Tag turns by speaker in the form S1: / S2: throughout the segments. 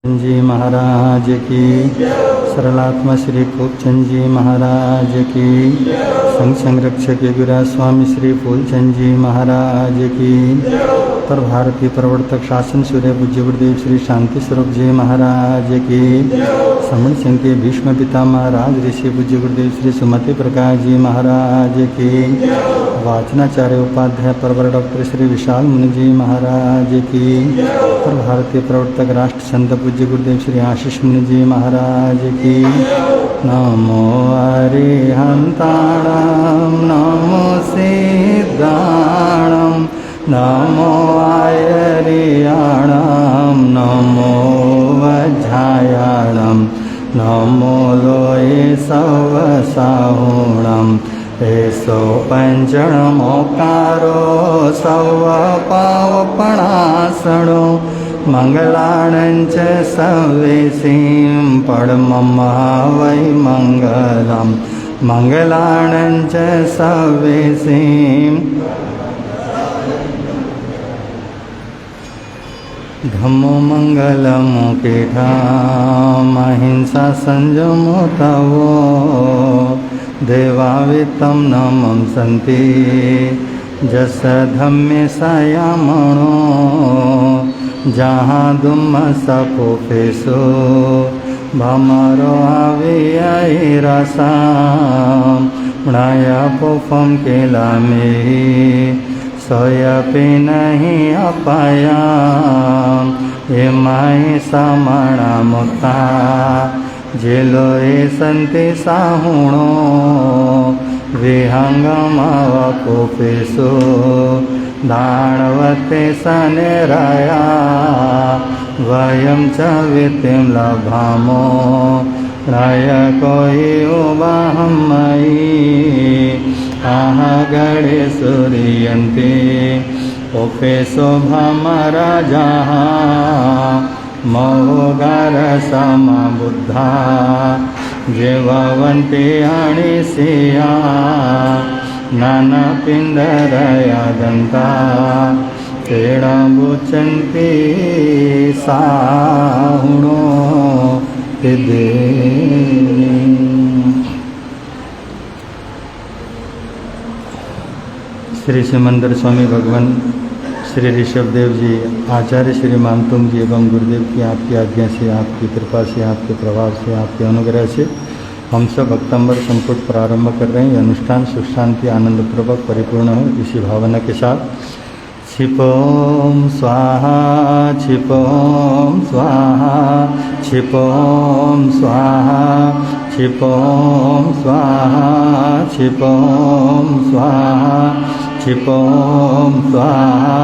S1: जी महाराज की, सरलात्मा श्री खूबचंद जी महाराज की, संघ संरक्षक गुरा स्वामी श्री फूलचंद जी महाराज की, उत्तर भारतीय प्रवर्तक शासन सूर्य पूज्य गुरुदेव श्री शांति स्वरूप जी महाराज की, समण सिंह के भीष्म पिता महाराज ऋषि पूज्य गुरुदेव श्री सुमति प्रकाश जी महाराज की, वाचनाचार्य उपाध्याय परवर डॉक्टर श्री विशाल मुनि जी महाराज की, उत्तर भारतीय प्रवर्तक राष्ट्र संत पूज्य गुरुदेव श्री आशीष मुनि जी महाराज की। नमो अरिहंताणं नमो सिद्धाणं नमो आयरियाणं नमो वज्रायाणं नमो लोये सवसाहुणं एसो पंचणमोकारो सव पावपणासणो मंगलाणञ्च सवेसीं पडमं वै मंगलं मंगलाणञ्च सवेसीं धम्मो मंगलमुकेठाम् अहिंसा संयमो तवो देवावितं नमं सन्ति जस धम्मे संयमणो जहाँ दुम्मस पोफेसो भमरो आवियारसा मृणाय पोफम केलामे सोयपि नहीं अपाया ये माई समणा मुक्ता जेलो ए संति साहुणो विहंगमव कोपेसो दाणवते सनेराया वयं च वित्तिं लभामो राय कोई उबाहं मयि आहगणे सूर्यन्ते ओपेसो भमराजाः महोगार समबुद्धा जेवन्ति अणिसिया नानापिण्डरया दन्ता क्रीडामुच्यन्ते साहुणो देवी। श्री सिमंदर स्वामी भगवान श्री ऋषभदेव जी आचार्य श्री मानतुंग जी एवं गुरुदेव की आपकी आज्ञा से, आपकी कृपा से, आपके प्रभाव से, आपके अनुग्रह से हम सब भक्तंबर संपुट प्रारंभ कर रहे हैं। ये अनुष्ठान सुख शांति आनंदपूर्वक परिपूर्ण हो इसी भावना के साथ। क्षिपोम स्वाहा क्षिपोम स्वाहा क्षिपोम स्वाहा क्षिपोम स्वाहा क्षिपोम स्वाहा क्षिपोम स्वाहा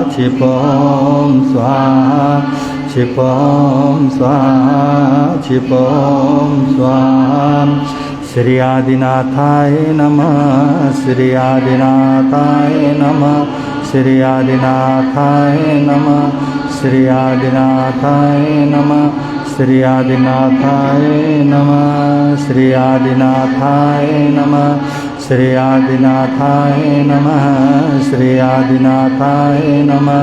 S1: क्षिपोम स्वाहा क्षिपोम स्वाहा क्षिपोम स्वाहा। श्री आदिनाथाय नमः श्री आदिनाथाय नमः श्री आदिनाथाय नमः श्री आदिनाथाय नमः श्री आदिनाथाय नमः श्री आदिनाथाय नमः श्री आदिनाथाय नमः श्री आदिनाथाय नमः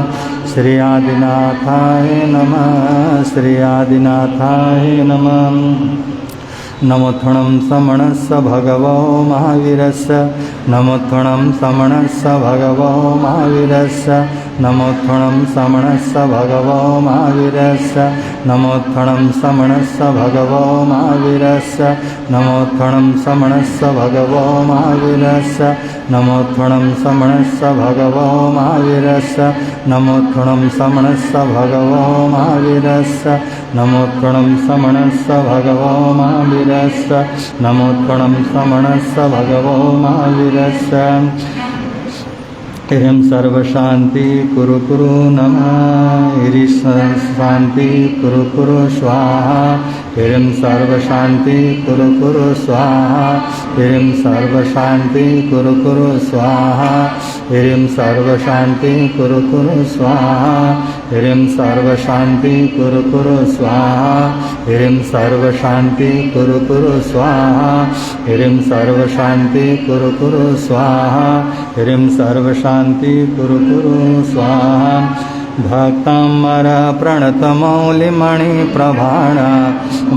S1: श्री आदिनाथाय नमः श्री आदिनाथाय नमः। नमोत्थणं समणस्य भगवो महावीरस्य नमोत्थणं समणस्य भगवो महावीरस्य नमोत्थणं समणस्य भगवो महावीरस्य नमोत्थणं समणस्य भगवो महावीरस्य नमोत्थणं समणस्य भगवो महावीरस्य नमोत्थणं समणस्य भगवो महावीरस्य नमोत्थणं समणस्य भगवो महावीरस्य नमोत्थणं समणस्य भगवो महावीरस्य नमोत्थणं समणस्य भगवो महावीरस्य। इं सर्वशान्ति कुरु कुरु नमः इरि शान्ति कुरु कुरु स्वाहा इं सर्वशान्ति कुरु कुरु स्वाहा इं सर्वशान्ति कुरु कुरु स्वाहा इं सर्वशान्ति कुरु कुरु स्वाहा इं सर्वशान्ति कुरु कुरु स्वाहा इं सर्वशान्ति कुरु कुरु स्वाहा इं सर्वशान्ति कुरु कुरु स्वाहा इं सर्वशान्ति कुरु कुरु स्वाहा भक्तमर प्रणतमौलिमणिप्रभाण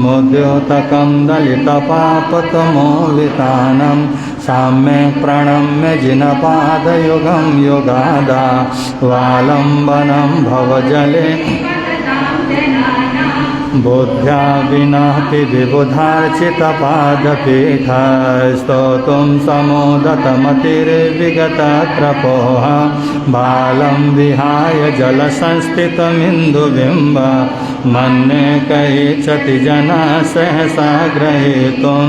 S1: मुद्योतकं दलितपापतमौलितानं साम्यक् प्रणम्य जिनपादयुगं युगादा वालम्बनं भवजले बुद्ध्या विनापि विबुधार्चितपादपीठ स्तोतुं समोदतमतिर्विगतत्रपोः बालं विहाय जलसंस्थितमिन्दुबिम्ब मन्ये कैचति जना सहसा ग्रहीतुं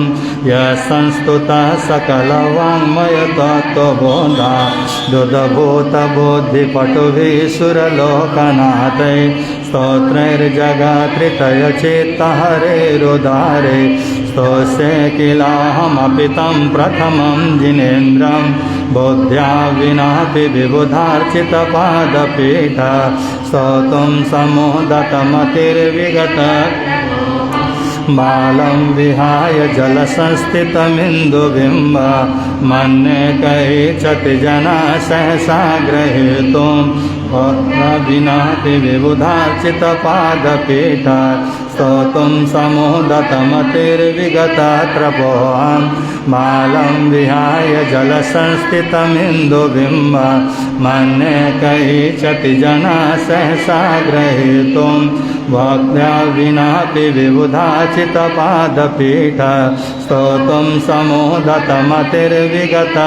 S1: यस्संस्तुतः सकलवाङ्मयतत्त्वबोधा दुदभूतबुद्धिपटुभिः सुरलोकनाथैः स्तोत्रैर्जगत्रितयचित्तहरेरुदारे स्तोष्ये किलाहमपि तं प्रथमं जिनेन्द्रं बुद्ध्या विनापि विबुधार्चितपादपीठ स्तोतुं समोदतमतिर्विगत बालं विहाय जलसंस्थितमिन्दुबिम्ब मन्ये कैचति जना सहसा ग्रहीतुं विनापि विबुधार्चितपादपीठ स्तोतुं समोदतमतिर्विगतत्रपोः बालं विहाय जलसंस्थितमिन्दुबिम्ब मन्ये कैचति जना सहसा ग्रहीतुं भक्त्या विनापि विबुधार्चितपादपीठ स्तोतुं समोदतमतिर्विगत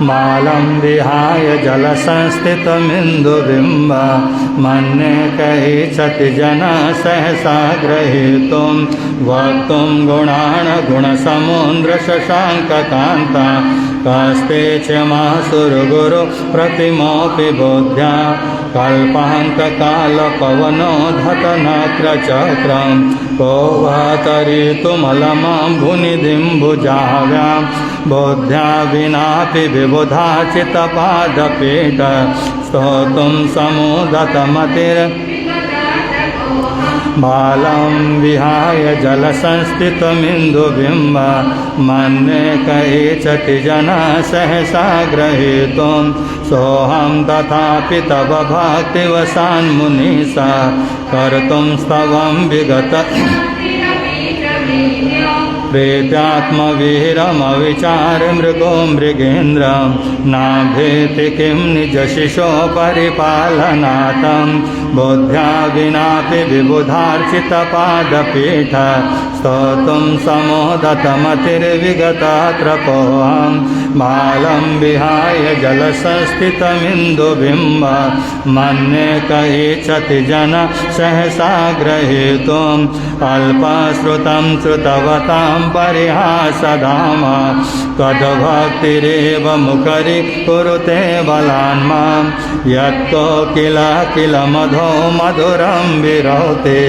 S1: बालं विहाय जलसंस्थितमिन्दुबिम्ब मन्ये कैचति जना सहसा ग्रहीतुं वक्तुं गुणान् गुणसमुद्रशशाङ्ककान्ता कस्ते च मासुरगुरु प्रतिमोऽपि बुद्ध्या कल्पान्तकालपवनोद्धतनक्रचक्रं को वातरितुमलमां भुनिधिं भुजाव्यां बुद्ध्या विनापि विबुधार्चितपादपीठ स्तोतुं समोदतमतिर् बालं विहाय जलसंस्थितमिन्दुबिम्ब मन्ये कैचति जना सहसा ग्रहीतुं सोऽहं तथापि तव भक्तिवशान्मुनिसा कर्तुं स्तवं विगत प्रेत्यात्मवीरमविचार मृगो मृगेन्द्रं नाभेति किं निजशिशो परिपालनातं बुद्ध्या विनापि विबुधार्चितपादपीठ स्तोतुं समोदतमतिर्विगतत्रपोऽहं बालं विहाय जलसंस्थितमिन्दुबिम्ब मन्ये कैचति जना सहसा ग्रहीतुं अल्पश्रुतं श्रुतवतां परिहासधाम त्वद्भक्तिरेव मुखरि कुरुते बलान्मां यत्तो किल मधो मधुरं विरौते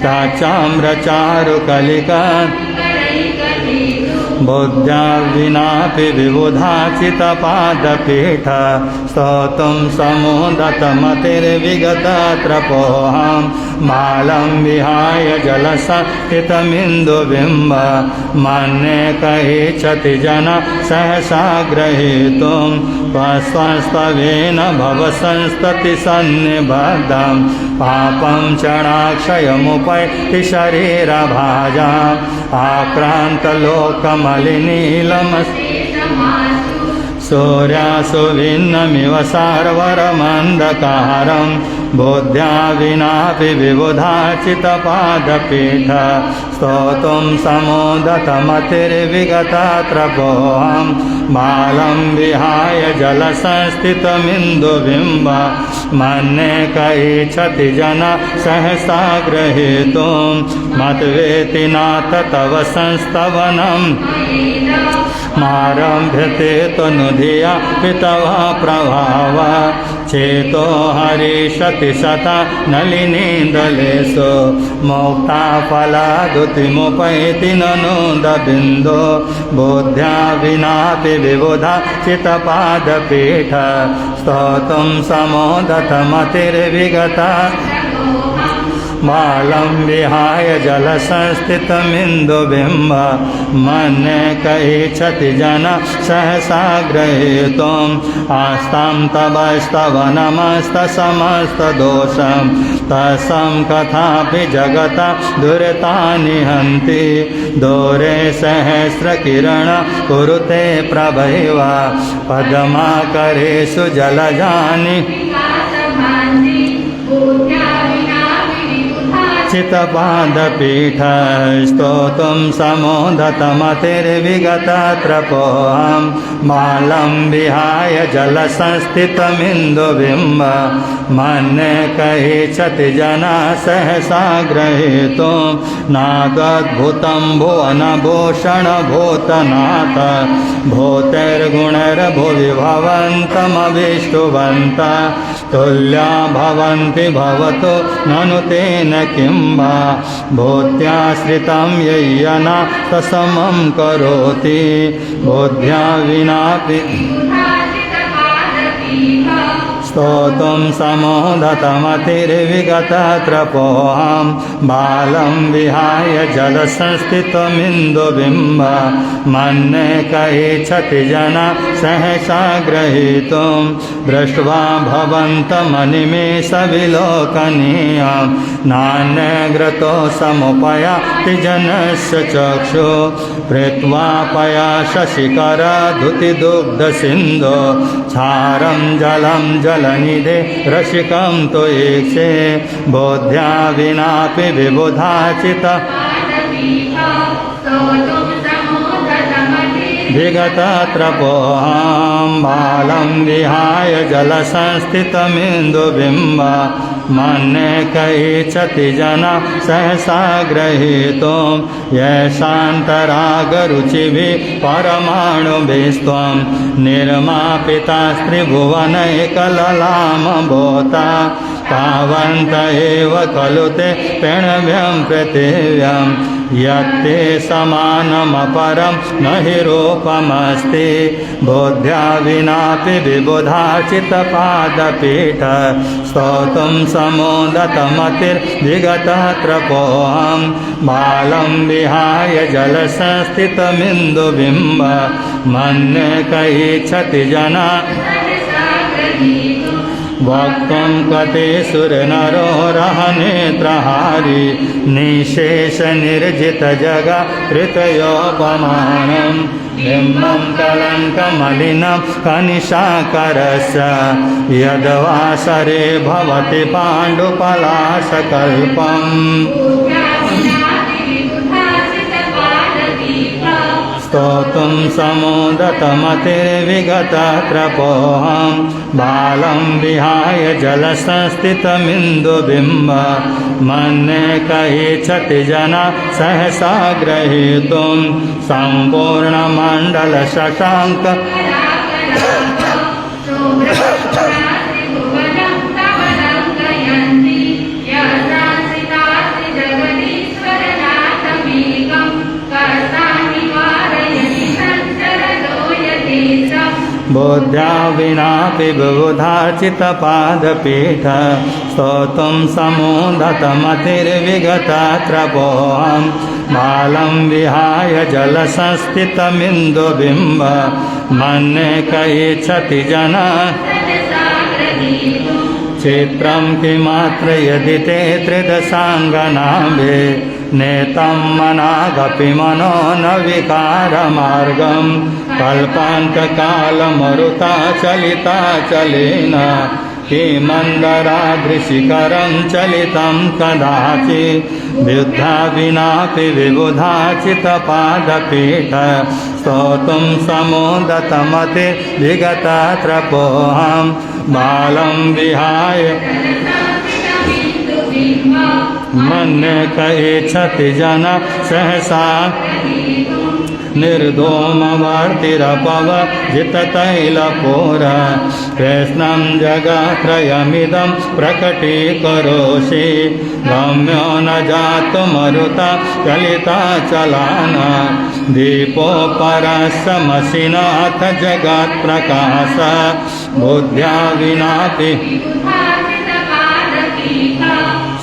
S1: ताचाम्रचारुकलिका बुद्ध्या विनापि विबुधार्चितपादपीठ स्तोतुं समोदतमतिर्विगतत्रपोऽहं बालं विहाय जलसंस्थितमिन्दुबिम्ब मन्ये कैचति जना सहसा ग्रहीतुं स्वस्त्वेन भवसंस्ततिसन्निबद्धं पापं क्षणाक्षयमुपैति शरीरभाजाम् आक्रान्तलोकमलिनीलमस् सूर्यासुभिन्नमिव सार्वरमन्धकारं बुद्ध्या विनापि विबुधार्चितपादपीठ स्तोतुं समोदतमतिर्विगतत्रपोऽहं बालं विहाय जलसंस्थितमिन्दुबिम्ब मन्ये कैचति जना सहसा ग्रहीतुं मद्वेति नाथ तव संस्तवनं मारभ्यते तनुधिया पितवा प्रभाव चेतो हरिषति सता नलिनीन्दलेषु मोक्ता फलादुतिमुपैति ननोदबिन्दो बुद्ध्या विनापि विबुधार्चितपादपीठ स्तोतुं समोदतमतिर्विगता बालं विहाय जलसंस्थितमिन्दुबिम्ब मन्यकैच्छति जना सहसा ग्रहीतुम् आस्तां तवस्तवनमस्तसमस्तदोषं तस्सं कथापि जगता दुरितानि हन्ति दोरे सहस्रकिरण कुरुते प्रभैव पद्माकरेषु जलजानि चितपादपीठ स्तोतुं समोदतमतिर्विगतत्रपोऽहं बालं विहाय जलसंस्थितमिन्दुबिम्ब मन्यकैच्छति जना सहसा ग्रहीतुं नागद्भुतं भुवनभूषणभूतनाथ भूतेर्गुणैर्भुवि भवन्तमभिष्टुवन्त तुल्या भवन्ति भवतु ननु तेन किं वा भूत्याश्रितं यय्यना तसमं करोति बुद्ध्या विनापि स्तोतुं समोदतमतिर्विगतत्रपोऽहं बालं विहाय जलसंस्थितमिन्दुबिम्ब मन्यकैच्छति जना सहसा ग्रहीतुं दृष्ट्वा भवन्तमनिमेषविलोकनीयं नान्यग्रतो समुपयाति जनस्य चक्षु प्रीत्वा पया शशिकरधुतिदुग्धसिन्धो क्षारं जलं जलनिधे रसिकं तु ईक्षे बोध्या विनापि विबुधाचिता विगतत्रपोऽहं बालं विहाय जलसंस्थितमिन्दुबिम्ब मन्यकैच्छति जना सहसा ग्रहीतुं येषान्तरागरुचिभिः परमाणुभिस्त्वं निर्मापिता त्रिभुवनैकललामभूता तावन्त एव खलु ते पेणव्यं पृथिव्यं यत्ते समानमपरं न हि रूपमस्ति बोध्या विनापि विबुधाचितपादपीठ स्तोतुं समोदतमतिर्विगतत्रपोऽहं बालं विहाय जलसंस्थितमिन्दुबिम्ब मन्यकैच्छति जना वक्तुं कते सुरनरो रहनेत्रहारी निशेषनिर्जितजगत्कृतयोपमानं बिम्बं कलङ्कमलिनं कनिशाकरस्य यद्वासरे भवति पाण्डुपलाशकल्पम् स्तोतुं समोदतमतिर्विगतत्रपोऽहं बालं विहाय जलसंस्थितमिन्दुबिम्ब मन्यकैच्छति जना सहसा ग्रहीतुं सम्पूर्णमण्डलशशाङ्क बोध्या विनापि विबुधाचितपादपीठ स्तोतुं समोदतमतिर्विगतत्रपोऽहं बालं विहाय जलसंस्थितमिन्दुबिम्ब मन्यकैच्छति जना चित्रं किमात्र यदि ते त्रिदशाङ्गनाभे नेतं मनागपि मनो न विकारमार्गं कल्पान्तकालमरुता चलिता चलेन किमन्दरादृशिकरं चलितं कदाचित् बुद्ध्या विनापि विबुधाचितपादपीठ स्तोतुं समोदतमतिर्विगतत्रपोऽहं बालं विहाय मन्यकैच्छति जना सहसा निर्धूमवर्तिरपवजिततैलपूर कृष्णं जगत्रयमिदं प्रकटीकरोषि गम्यो न जातुमरुता चलिता चलाना दीपोपरसमसिनाथ जगत्प्रकाश बुद्ध्या विनापि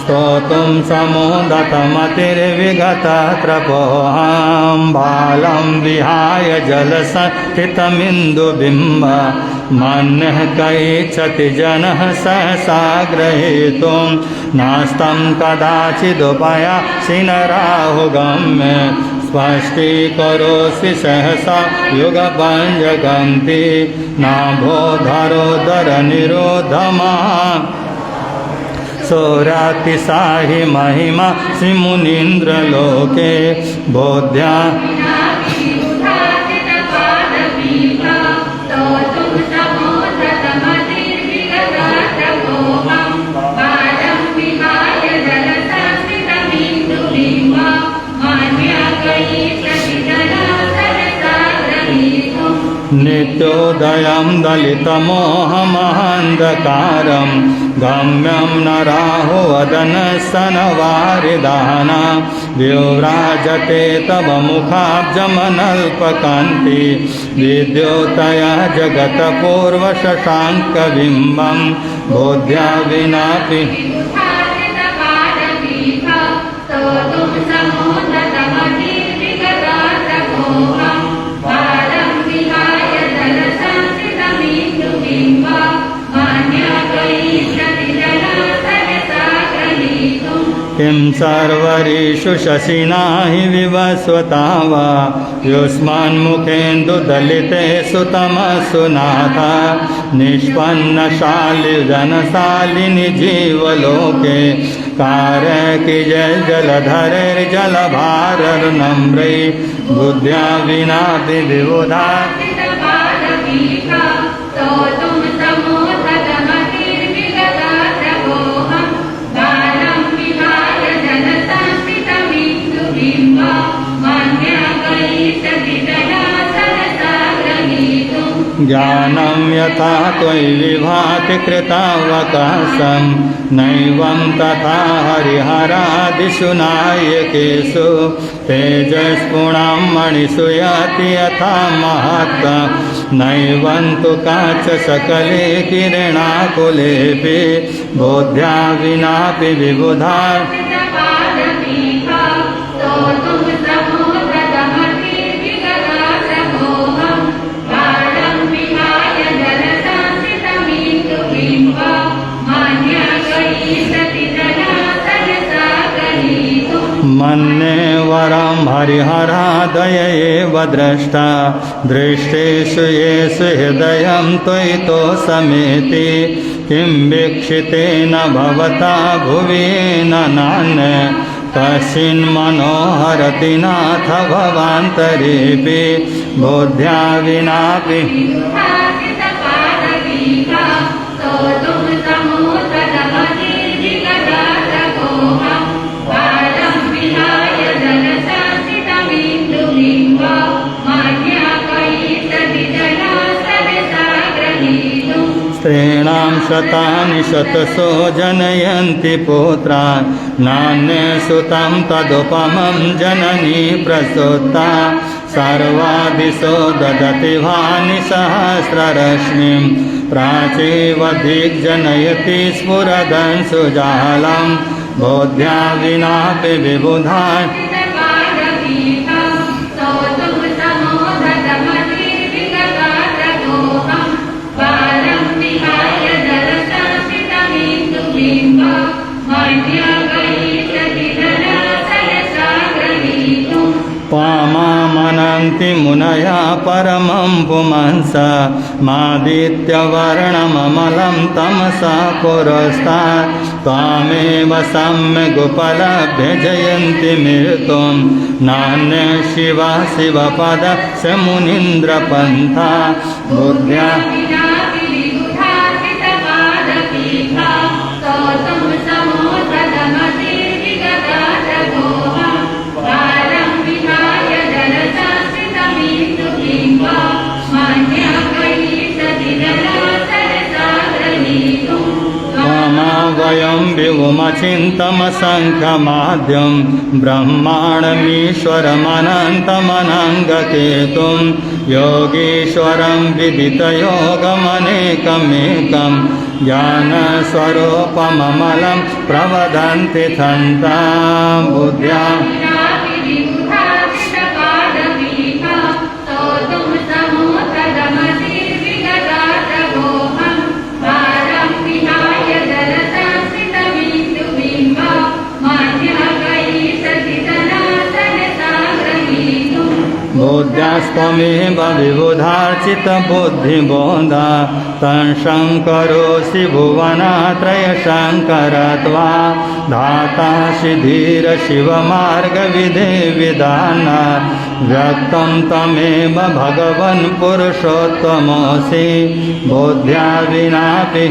S1: स्तोतुं समुदतमतिर्विगतत्रपोऽहं बालं विहाय जलसंस्थितमिन्दुबिम्ब मन्यः कैच्छति जनः सहसा ग्रहीतुं नास्तं कदाचिदुपयासि नराहुगम्य स्पष्टीकरोऽसि सहसा युगपञ्जगन्ति नाभोधरोदरनिरोधमा सौरातिसाहि महिमा श्रीमुनीन्द्रलोके बोध्या नित्योदयं दलितमोहमहन्धकारं गम्यं न राहुवदनस्तनवारिदाना विव्राजते तव मुखाब्जमनल्पकान्ति विद्योतया जगत्पूर्वशशाङ्कबिम्बं बोध्या विनापि किं सर्वरीषु शशिना हि विवस्वता वा युष्मन्मुखेन्दुदलितेषु तमसु नाथ निष्पन्नशालिजनशालिनि जीवलोके कारकी जलधरैर्जलभारर्नम्रै बुद्ध्या विनापि विबुधा ज्ञानं यथा त्वयि विभाति कृतावकाशं नैवं तथा हरिहरादिषु नायकेषु तेजस्पुणां मणिषु याति यथा महत्ता नैवं तु काच सकले किरणाकुलेऽपि बोध्या विनापि विबुधा मन्ये वरं हरिहरादय एव द्रष्टा दृष्टेषु येषु हृदयं त्वयि तोषमेति किं वीक्षितेन भवता भुवि न नान्य कश्चिन्मनोहरति नाथ भवान्तरेऽपि बोध्या विनापि स्त्रीणां शतानि शतशो जनयन्ति पुत्रान् नान्यसुतं तदुपमं जननी प्रसूता सर्वादिशो ददति भानि सहस्ररश्मिं प्राचीव दिग्जनयति स्फुरदंशुजालं बोध्या विनापि विबुधा पामामनन्ति मुनया परमं पुंस मादित्यवर्णममलं तमसा पुरस्तात् त्वामेव सम्यगुपलभ्य जयन्ति मृत्युं नान्य शिवा शिवपदस्य मुनीन्द्रपन्था बुद्ध्या वयं विभुमचिन्तमसङ्ख्यमाद्यं ब्रह्माण्डमीश्वरमनन्तमनङ्गकेतुं योगीश्वरं विदितयोगमनेकमेकं ज्ञानस्वरूपममलं प्रवदन्ति तन्तां बुद्ध्या बुद्ध्यास्त्वमेव विबुधार्चितबुद्धिबोधा तं शङ्करोऽसि भुवनात्रयशङ्करत्वा धातासि धीरशिवमार्गविधेविधान व्यक्तं तमेव भगवन् पुरुषोत्तमोऽसि बुद्ध्या विनापि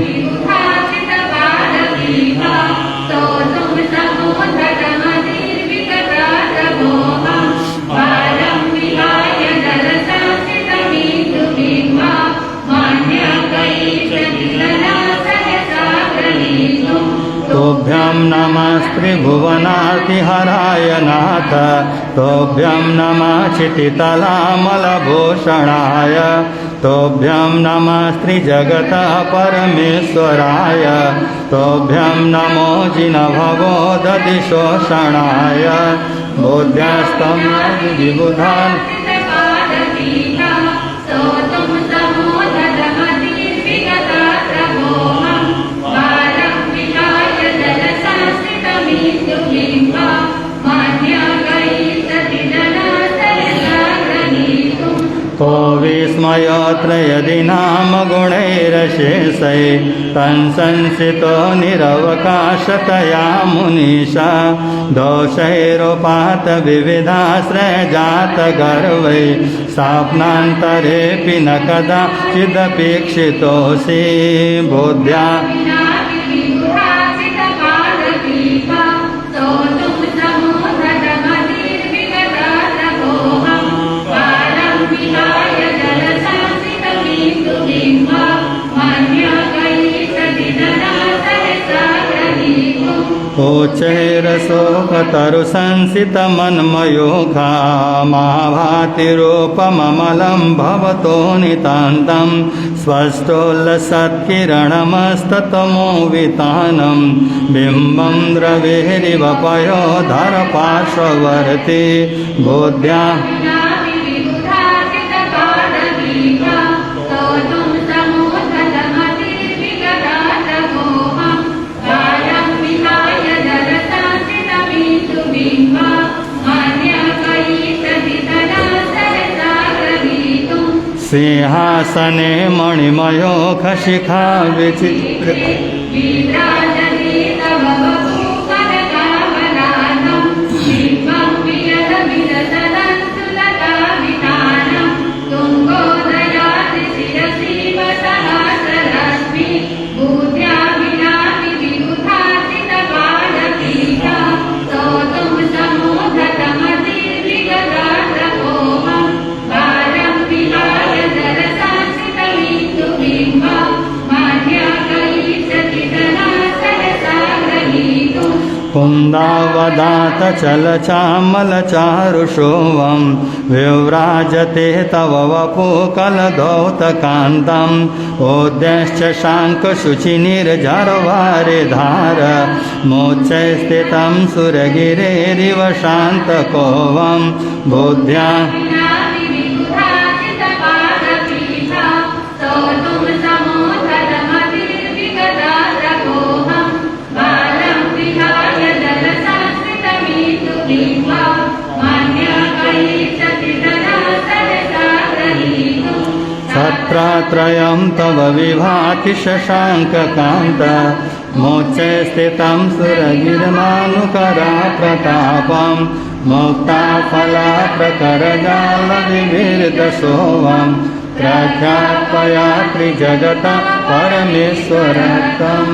S1: तोभ्यं नमस्त्रिभुवनातिहराय नाथ तोभ्यं नमः क्षितितलामलभूषणाय तोभ्यं नमस्त्रिजगतः परमेश्वराय तोभ्यं नमो जिनभवो दधिशोषणाय बुद्ध्यास्तं विबुधान् को विस्मयोऽत्र यदि नाम गुणैरशेषै तन्संसितो निरवकाशतया मुनीषा दोषैरोपात विविधाश्रयजातगर्वै स्वप्नान्तरेऽपि न कदाचिदपेक्षितोऽसि बुद्ध्या ओचैरशोकतरुसंसितमन्मयोगा महाभातिरूपममलं भवतो नितान्तं स्वष्टोल्लसत्किरणमस्ततमोवितानं बिम्बं द्रवेरिव पयोधरपार्श्ववर्ती बुद्ध्या सिंहासने मणिमयो खशिखा विचित्र कुन्दावदात चलचामलचारुशोभं विव्राजते तव वपुकलधौतकान्तम् ओद्यश्च शाङ्कशुचिनिर्जरवारिधार मोक्षे स्थितं सुरगिरेरिव शान्तकोवं बुद्ध्या सत्रात्रयं तव विभाति शशाङ्ककान्त मोक्षे स्थितं सुरगिरमानुकरा प्रतापं मुक्ताफला प्रकरजालविविर्दशोऽहं प्रख्यात्पया त्रिजगता परमेश्वरत्वम्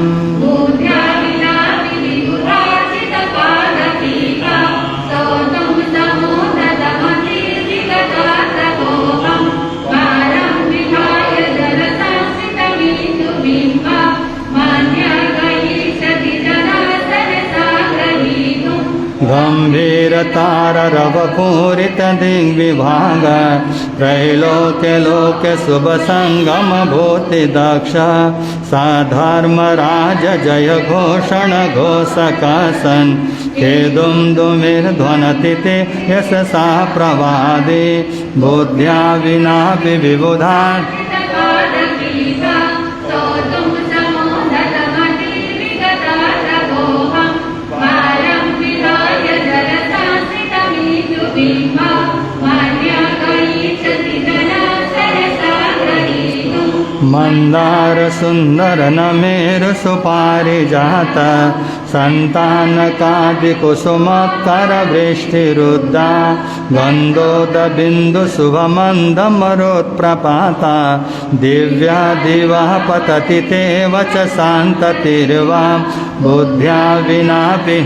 S1: गम्भीरताररवपूरितदिग्विभाग त्रैलोक्यलोक्य शुभसङ्गम भूतिदक्ष साधर्मराज जय घोषण घोषकासन् केदुन्दुमिर्ध्वनति ते यशसा प्रवादे बुद्ध्या विनापि विबुधा मंदार सुंदर नमेर सुपारिजात संतानकादि कुसुमकर वृष्टिरुद्धा गंधोद बिंदु शुभमंद मरोत्प्रपाता दिव्या दिवा पतति ते वच शांततिर्वा बुद्ध्या विनापि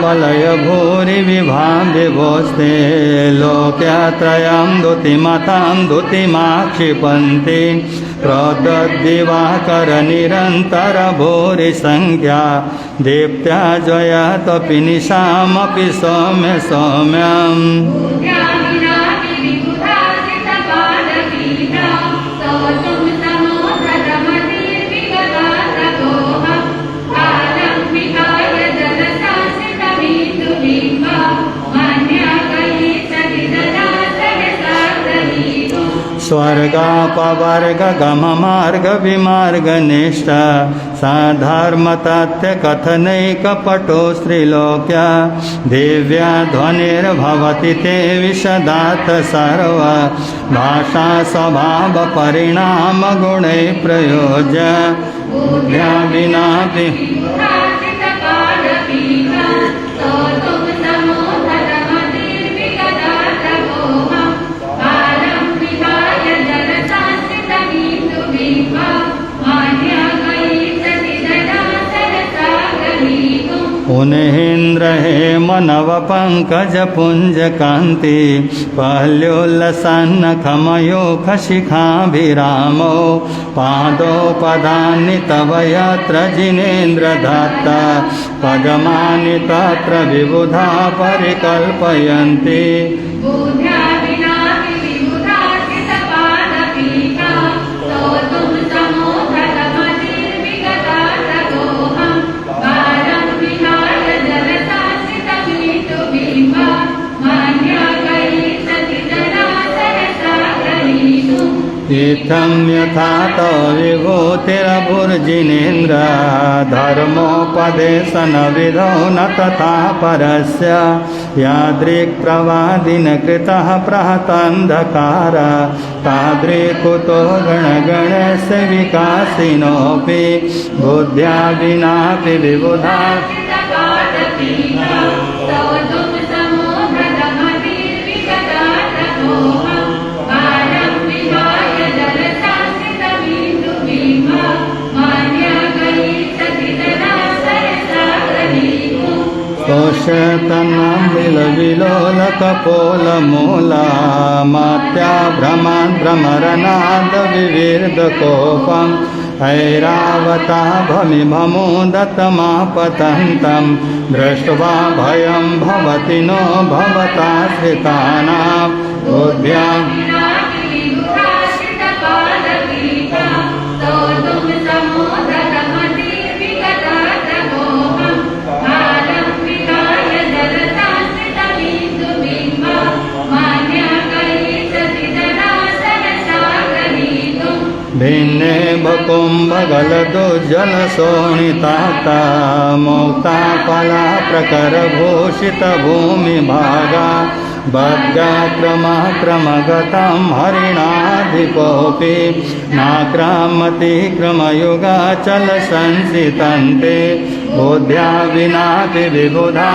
S1: बलय भूरि विभाविभोस्ते लोक्यत्रयं दुतिमतां दुतिमाक्षिपन्ति प्रदद्दिवाकर निरन्तर भूरि संख्या दीप्त्या जयतपि निशामपि सौम्य सौम्यम् स्वर्गापवर्ग गम मार्ग विमार्ग निष्ठ साधर्म तथ्य कथनैकपटो स्त्रीलोक्य दिव्या ध्वनिर्भवति ते विशदात सर्व भाषा स्वभाव परिणाम गुणै प्रयोज्य बुद्ध्या विनापि पुनहेन्द्र हे मनव पंकज पुंज कांति पल्योल्लसन्न खमयोख शिखाभिरामो पादोपदानि तव यत्र जिनेन्द्र दत्ता पदमानि तत्र विबुधा परिकल्पयन्ति इत्थं यथा तव विभूतिरभुर्जिनेन्द्र धर्मोपदेशनविधौ न तथा परस्य यादृक्प्रवादिन कृतः प्रहतान्धकार तादृक्कुतो गणगणस्य विकासिनोऽपि बुद्ध्या विनापि विबुधा कोशतनं विलोलकपोलमूला मात्या भ्रमान् भ्रमरनाद विविर्दकोपम् ऐरावता भमिभमोदतमापतन्तं दृष्ट्वा भयं भवति नो भवताश्रितानां बुद्ध्या भिन्ने बकुम्भगलदुज्जलशोणिताता मुक्ता फला प्रकरभूषितभूमिभागा बद्ध्याक्रमक्रमगतं हरिणाधिपोऽपि नाक्रामति क्रमयुगाचलसंसितन्ते बुद्ध्या विनापि विबुधा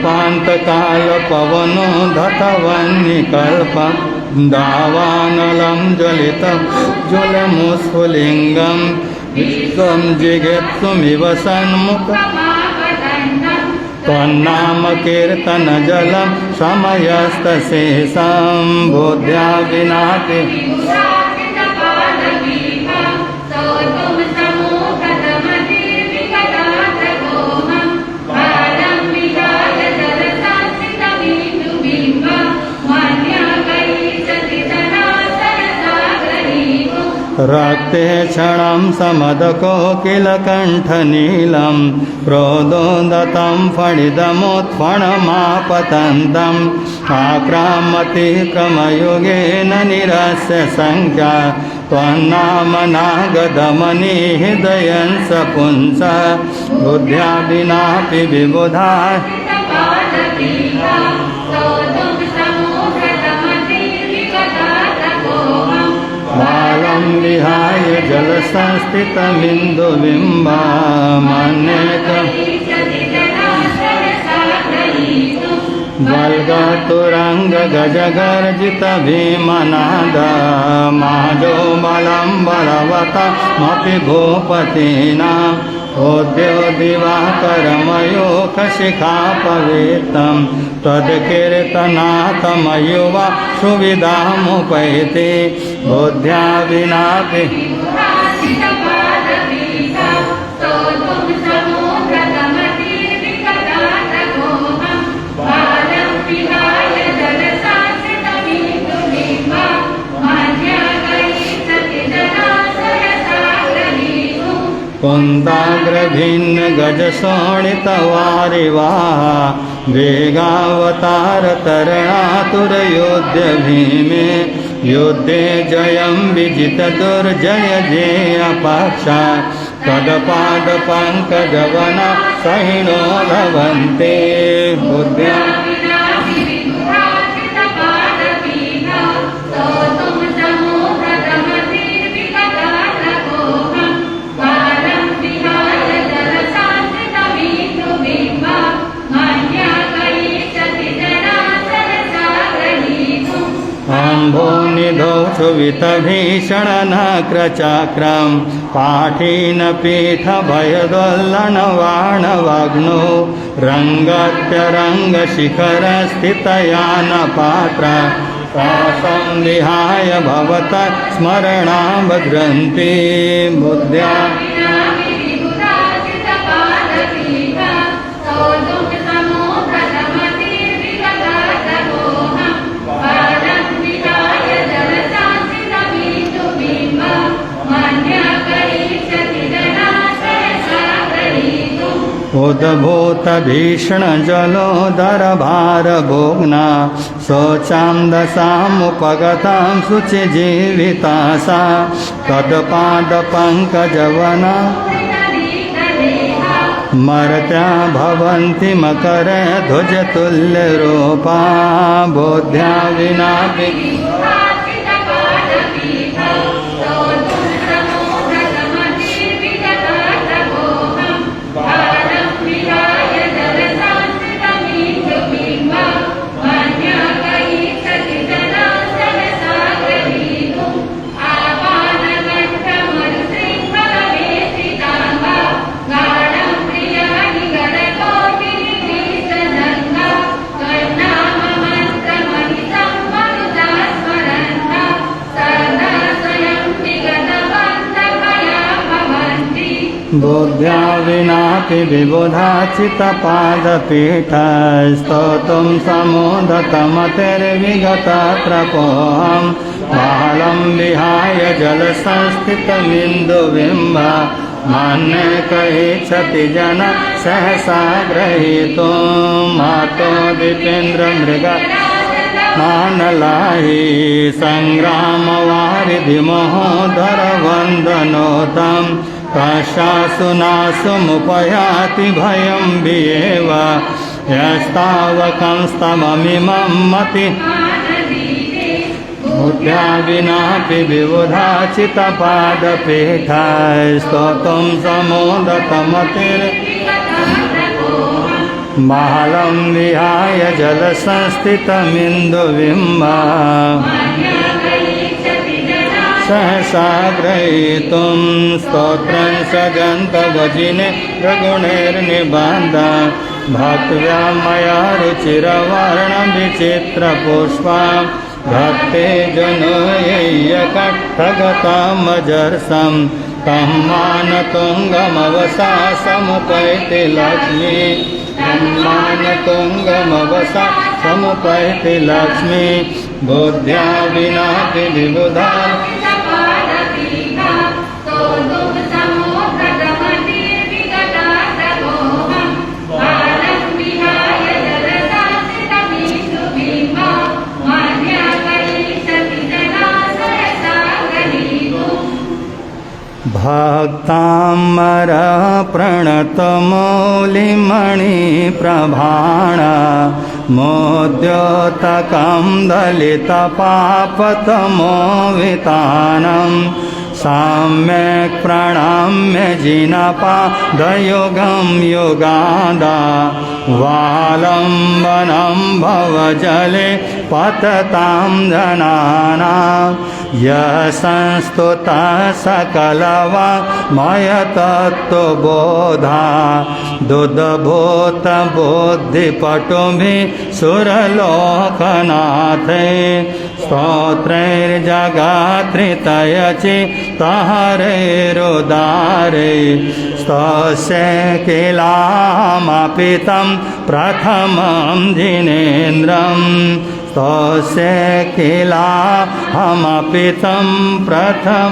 S1: कल्पान्तकालपवनो धतवन्निकल्पं दावानलं ज्वलितं ज्वलमुस्फुलिङ्गं विश्वं जिगेत्सुमिव सन्मुखम् त्वन्नामकीर्तनजलं समयस्तशेषं बुद्ध्या विनाति रक्ते क्षणं समदकोकिलकण्ठनीलं प्रोदोदतं फणिदमुत्फणमापतन्तम् आक्रामतिक्रमयुगेन निरस्य संख्या त्वन्नामनागदमनिहृदयं स पुंसः बुद्ध्या विनापि विबुधा बालं विहाय जलसंस्थितमिन्दुबिम्बमनेकं बल्गतुरङ्गगजगर्जितभीमनादमाजो बलं बलवतमपि भूपतीनां ओद्योदिवाकरमयूखशिखापवेत्तं त्वत्कीर्तनाथमयुवा सुविधामुपैति बुद्ध्या विनापि कुन्दाग्रभिन्न गजशोणितवारिवाह वेगावतारतरणातुरयोध्य भीमे युद्धे जयं विजितदुर्जय जेयपक्षा तदपादपङ्कजवना सहिनो लभन्ते बुद्ध्या अम्भोनिधौ क्षुभितभीषणनक्रचक्रं पाठीनपीठभयदोल्लणवाणवाग्नौ रङ्गत्यरङ्गशिखरस्थितयानपात्रा तासां विहाय भवतः स्मरणाभद्रन्ति बुद्ध्या उद्भूतभीषणजलोदरभारभोग्ना शोचां दशामुपगतां शुचिजीविता सा तत्पादपङ्कजवना मर्त्या भवन्ति मकरध्वजतुल्यरूपा बोध्या विनापि बुद्ध्या विनापि विबुधाचितपादपीठस्तोतुं समोदतमतिर्विगतत्रपोऽहं बालं विहाय जलसंस्थितमिन्दुबिम्ब मन्यकैच्छति जन सहसा ग्रहीतुं मातो दीपेन्द्रमृग नानलाहि सङ्ग्रामवारिधिमहोदरवन्दनोतं कशासुनासुमुपयाति भयं विएव यस्तावकंस्तममिमं मति बुद्ध्या विनापि विबुधाचितपादपीठस्तोतुं समोदतमतिर् बालं विहाय जलसंस्थितमिन्दुबिम्बा सहसा ग्रहीतुं स्तोत्रं सजन्तवजिने रघुणैर्निबन्धा भक्त्या मया रुचिरवर्णविचित्रपुष्पा भक्ते जनयैयकट्ठगतामजर्षं तं मानतुङ्गमवसा समुपैति लक्ष्मी मानतुङ्गमवसा समुपैति लक्ष्मी बुद्ध्या विना विबुधा भक्तामर प्रणतमौलिमणिप्रभाणा मोद्योतकं दलितपापतमोवितानं सम्यक् प्रणम्य जिनपादयुगं युगादा वालम्बनं भवजले पततां जनानां यशंस्तुतः सकलवाङ्मयतत्त्वबोधा दुद्भूतबुद्धिपटुभिः सुरलोकनाथे स्तोत्रैर्जगात्रितयचित्तहरैरुदारे स्तस्य किलामपितं प्रथमं जिनेन्द्रं स्तस्य किलामपितं प्रथम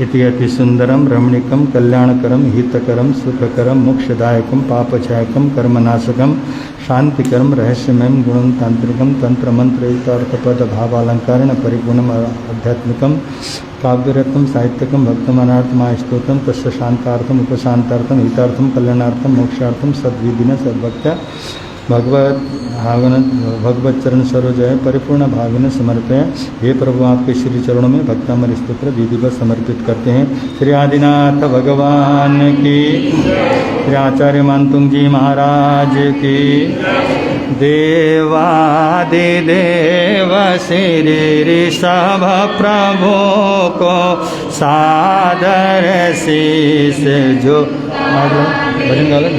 S1: इति अति सुंदरम रमणीकम कल्याणकरम हितकरम सुखकरम मोक्षदायकम पापक्षयकम कर्मनाशकम शांतिकरम रहस्यमयम गुणम तांत्रिकम तंत्र मंत्र अर्थपद भावालंकारेण परिपूर्णम आध्यात्मिकम काव्यरत्नम साहित्यकम भक्तमनार्थम स्तोत्रम तस्य शांतार्थम उपशांतार्थम हितार्थम कल्याणार्थम मोक्षार्थम सद्विधिना सद्भक्त्या भगवत चरण सरोजय परिपूर्ण भाविन समर्पय। हे प्रभु आपके श्री चरणों में भक्तामर स्तोत्र विधिवत समर्पित करते हैं। श्री आदिनाथ भगवान की, श्री आचार्य मानतुंग जी महाराज की, देवादिदेव श्री ऋषभ प्रभु को सादर शीश जो भजन गाला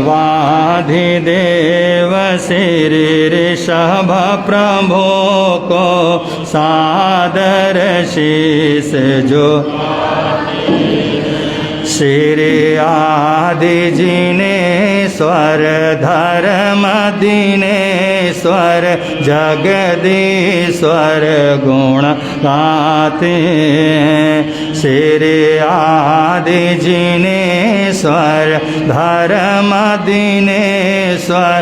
S1: वाधिदेव श्री ऋषभ प्रभु को सादर शीश जो श्री आदि जिनेश्वर धर्म दिनेश्वर जगदीश्वर गुण गाते हैं। श्री आदि जिनेश्वर धर्म दिनेश्वर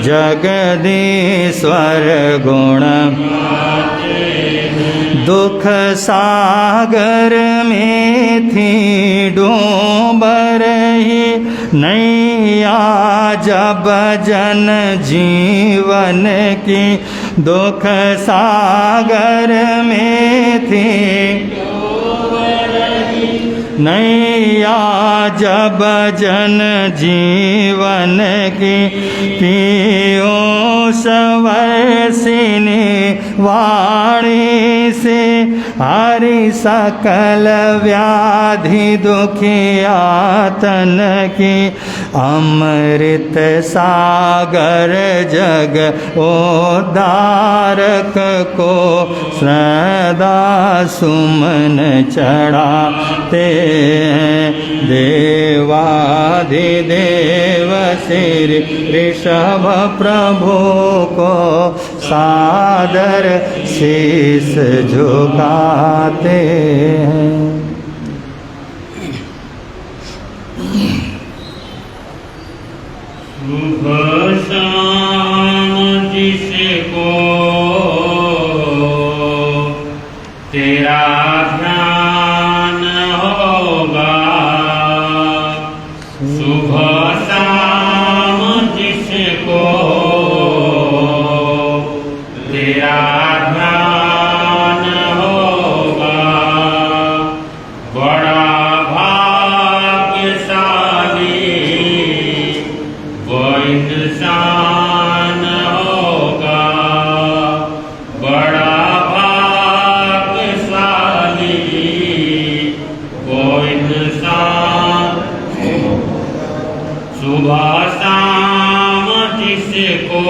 S1: जगदीश्वर गुण दुख सागर में थी डूब रही नैया जब जन जीवन की, दुख सागर में थी नैया जब जन जीवन की, पीयूष वर्षिणी वाणी से हरि सकल व्याधि दुखियातन की, अमृत सागर जग उद्धारक को सदा सुमन चढ़ाते हैं। देवाधिदेव श्री ऋषभ प्रभु को सादर शीश झुकाते हैं।
S2: शुभ शाम जिसको तेरा ध्यान होगा, शुभ शाम जिसको तेरा ध्यान होगा, बड़ा भाग्यशाली इंसान सुबह शाम जिसको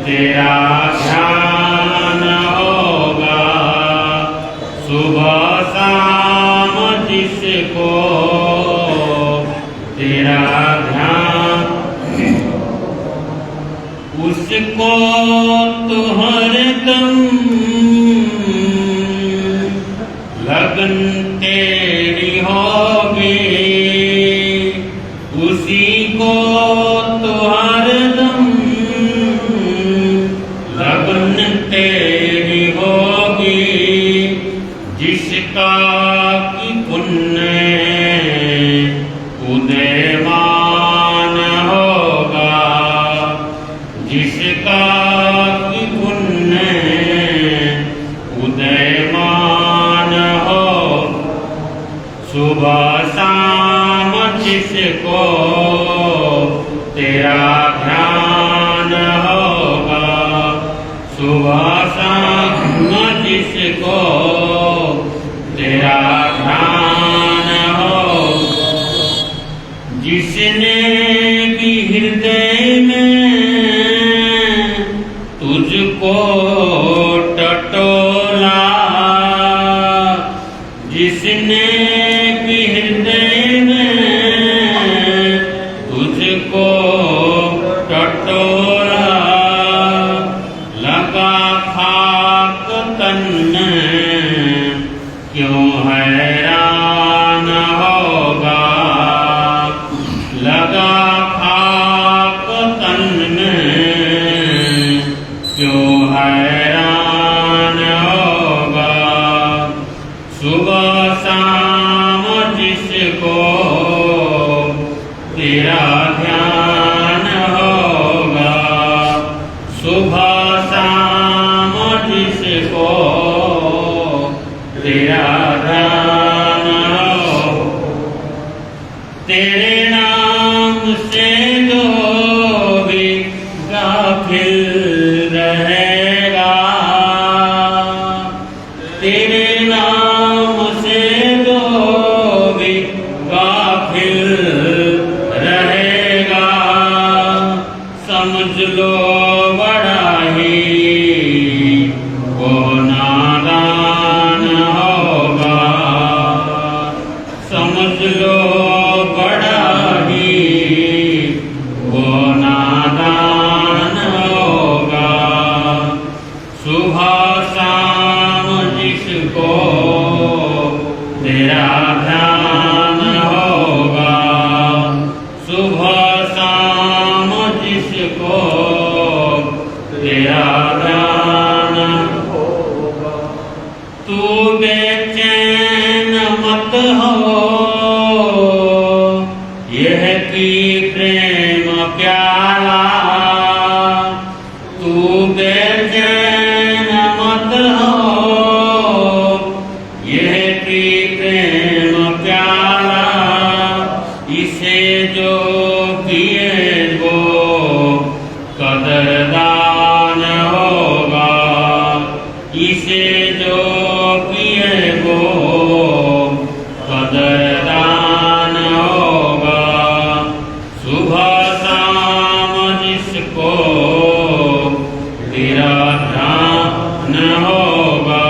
S2: तेरा ध्यान होगा, सुबह शाम जिसको तेरा ध्यान, उसको तो हरदम लगन तेरी होगी, उसी को तो हरदम लगन तेरी होगी, जिसका कि पुण्य उदयमान होगा, जिसका कि पुण्य उदयमान हो, सुबह शाम जिसको तेरा ध्यान होगा, सुबह शाम जिसको तेरा ध्यान हो, जिसने भी हृदय में तुझको टटोला, जिसने भी हृदय में तुझको टटोला, लगा खाक तन में क्यों हैरान होगा, लगा खाक तन में क्यों हैरान होगा, सुबह शाम जिसको तेरा ध्यान होगा, सुबह शाम जिसको तेरा ध्यान हो, तेरे नाम से जो भी गाफिल रहेगा, तेरे नाम से जो भी गाफिल रहेगा, समझ लो बड़ा ही वो नादान होगा, समझ लो बड़ा ही वो नादान होगा, सुबह शाम जिसको तेरा ध्यान होगा, सुबह शाम जिसको तेरा ध्यान होगा, तू बेचैन मत हो, यह की प्रेम प्याला, तू बेचैन मत हो, यह की प्रेम प्याला, इसे जो पिए वो कदरदान होगा, इसे जो पिए वो कदरदान होगा, सुबह शाम जिसको तेरा ध्यान होगा,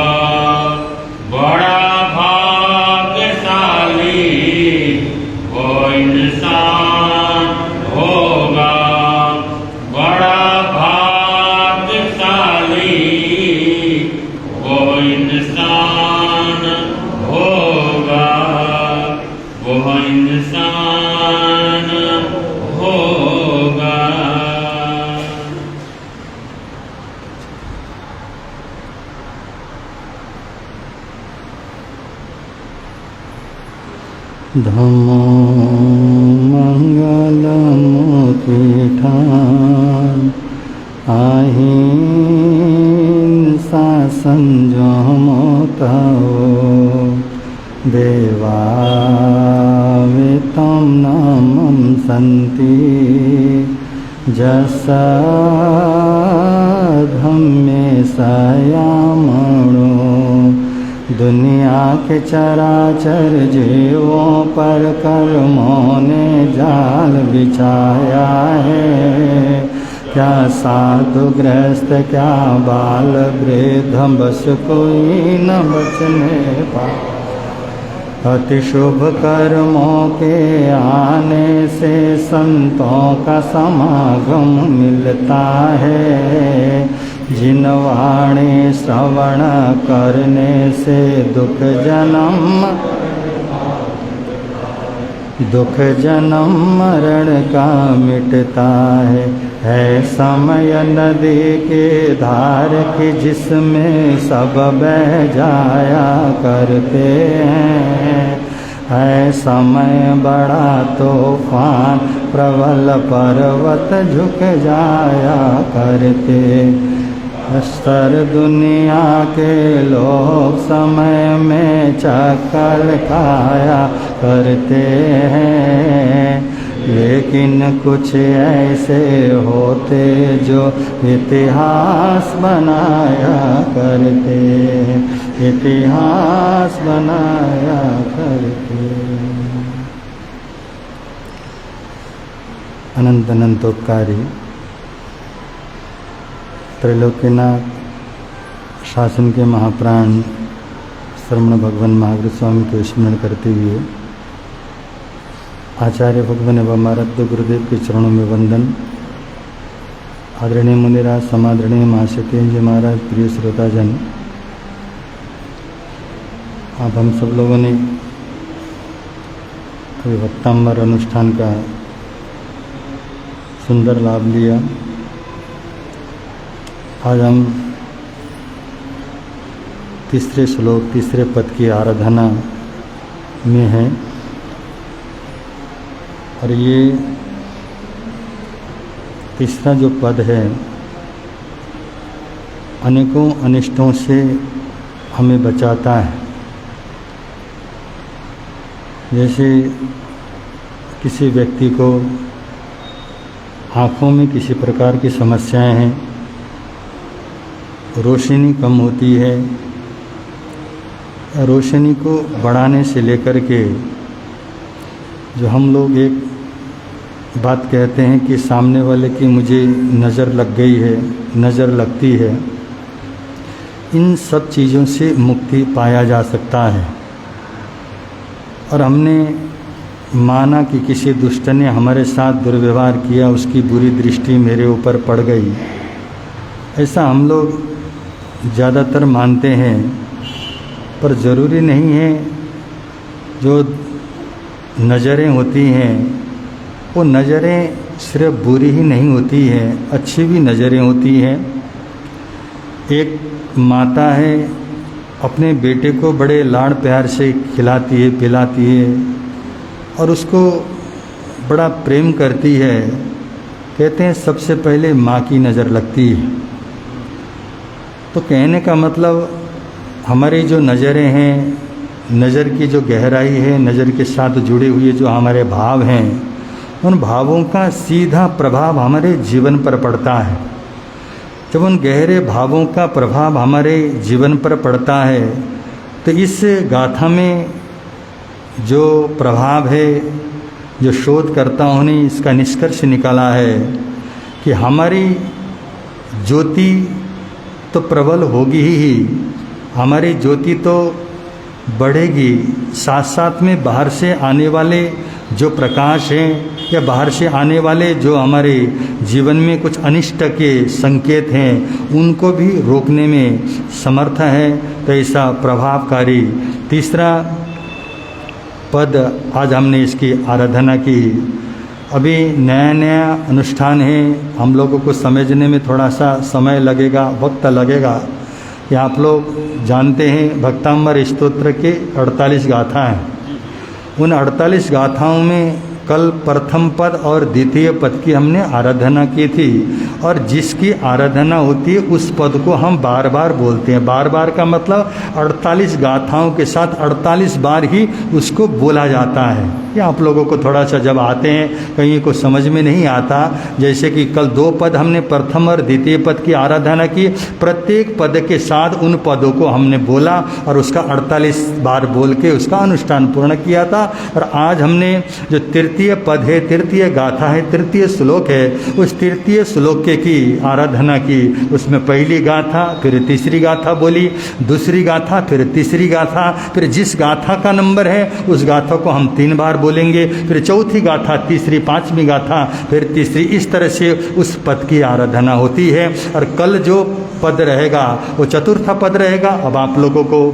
S2: बड़ा भाग्यशाली वो इंसान होगा, बड़ा भाग्यशाली वो इंसान होगा, वो इंसान होगा।
S1: धम्मो मंगलमुपीठान अहिंसा संयमो तवो देवावेतं नामं सन्ति जस धम्मे सयामणो दुनिया के चराचर जीवों पर कर्मों ने जाल बिछाया है। क्या साधु गृहस्थ क्या बाल वृद्ध बस कोई न बचने पाए। अति शुभ कर्मों के आने से संतों का समागम मिलता है। जिन वाणी श्रवण करने से दुख जन्म मरण का मिटता है समय नदी के धार की जिसमें सब बह जाया करते हैं। है समय बड़ा तूफान प्रबल पर्वत झुक जाया करते। अस्तर दुनिया के लोग समय में चक्कर खाया करते हैं। लेकिन कुछ ऐसे होते जो इतिहास बनाया करते, इतिहास बनाया करते। अनंत अनंतोपकारी त्रैलोक्यनाथ शासन के महाप्राण श्रवण भगवान महावीर स्वामी को स्मरण करते हुए आचार्य भगवान एवं आराध्य गुरुदेव के चरणों में वंदन। आदरणीय मुनिराज समादरणीय महाशतेन्द्र जी महाराज, प्रिय श्रोताजन, अब हम सब लोगों ने अभी भक्तांबर अनुष्ठान का सुंदर लाभ लिया। आज हम तीसरे श्लोक तीसरे पद की आराधना में हैं और ये तीसरा जो पद है अनेकों अनिष्टों से हमें बचाता है। जैसे किसी व्यक्ति को आँखों में किसी प्रकार की समस्याएं हैं, रोशनी कम होती है, रोशनी को बढ़ाने से लेकर के जो हम लोग एक बात कहते हैं कि सामने वाले की मुझे नज़र लग गई है, नज़र लगती है, इन सब चीज़ों से मुक्ति पाया जा सकता है। और हमने माना कि किसी दुष्ट ने हमारे साथ दुर्व्यवहार किया, उसकी बुरी दृष्टि मेरे ऊपर पड़ गई, ऐसा हम लोग ज़्यादातर मानते हैं। पर ज़रूरी नहीं है जो नज़रें होती हैं वो नज़रें सिर्फ बुरी ही नहीं होती हैं, अच्छी भी नज़रें होती हैं। एक माता है अपने बेटे को बड़े लाड़ प्यार से खिलाती है, पिलाती है और उसको बड़ा प्रेम करती है। कहते हैं सबसे पहले माँ की नज़र लगती है। तो कहने का मतलब हमारी जो नज़रें हैं, नज़र की जो गहराई है, नज़र के साथ जुड़े हुए जो हमारे भाव हैं, उन भावों का सीधा प्रभाव हमारे जीवन पर पड़ता है। जब उन गहरे भावों का प्रभाव हमारे जीवन पर पड़ता है तो इस गाथा में जो प्रभाव है, जो शोधकर्ताओं ने इसका निष्कर्ष निकाला है कि हमारी ज्योति तो प्रबल होगी ही, हमारी ज्योति तो बढ़ेगी, साथ साथ में बाहर से आने वाले जो प्रकाश हैं या बाहर से आने वाले जो हमारे जीवन में कुछ अनिष्ट के संकेत हैं उनको भी रोकने में समर्थ है। तो ऐसा प्रभावकारी तीसरा पद आज हमने इसकी आराधना की। अभी नया नया अनुष्ठान है, हम लोगों को समझने में थोड़ा सा समय लगेगा, वक्त लगेगा। कि आप लोग जानते हैं भक्तांबर स्तोत्र के 48 गाथा हैं। उन 48 गाथाओं में कल प्रथम पद और द्वितीय पद की हमने आराधना की थी, और जिसकी आराधना होती है उस पद को हम बार बार बोलते हैं। बार बार का मतलब 48 गाथाओं के साथ 48 बार ही उसको बोला जाता है। ये आप लोगों को थोड़ा सा जब आते हैं कहीं को समझ में नहीं आता, जैसे कि कल 2 पद हमने प्रथम और द्वितीय पद की आराधना की, प्रत्येक पद के साथ उन पदों को हमने बोला और उसका 48 बार बोल के उसका अनुष्ठान पूर्ण किया था। और आज हमने जो तृतीय पद है, तृतीय गाथा है, तृतीय श्लोक है, उस तृतीय श्लोक की आराधना की। उसमें पहली गाथा, फिर तीसरी गाथा बोली, दूसरी गाथा, फिर तीसरी गाथा, फिर जिस गाथा का नंबर है उस गाथा को हम 3 बार बोलेंगे, फिर चौथी गाथा, तीसरी, 5वीं गाथा, फिर तीसरी। इस तरह से उस पद की आराधना होती है। और कल जो पद रहेगा वो चतुर्थ पद रहेगा। अब आप लोगों को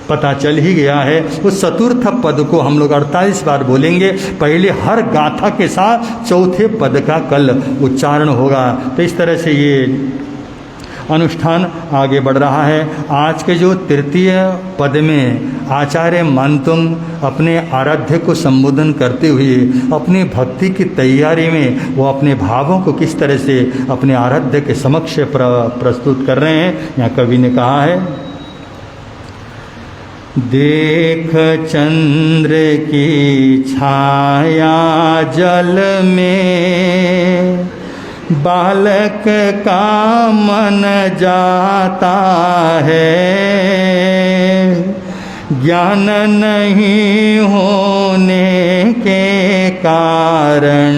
S1: पता चल ही गया है, उस चतुर्थ पद को हम लोग 48 बार बोलेंगे। पहले हर गाथा के साथ चौथे पद का कल उच्चारण होगा। तो इस तरह से ये अनुष्ठान आगे बढ़ रहा है। आज के जो तृतीय पद में आचार्य मानतुंग अपने आराध्य को संबोधन करते हुए अपनी भक्ति की तैयारी में वो अपने भावों को किस तरह से अपने आराध्य के समक्ष प्रस्तुत कर रहे हैं। यहाँ कवि ने कहा है, देख चंद्र की छाया जल में बालक का मन जाता है, ज्ञान नहीं होने के कारण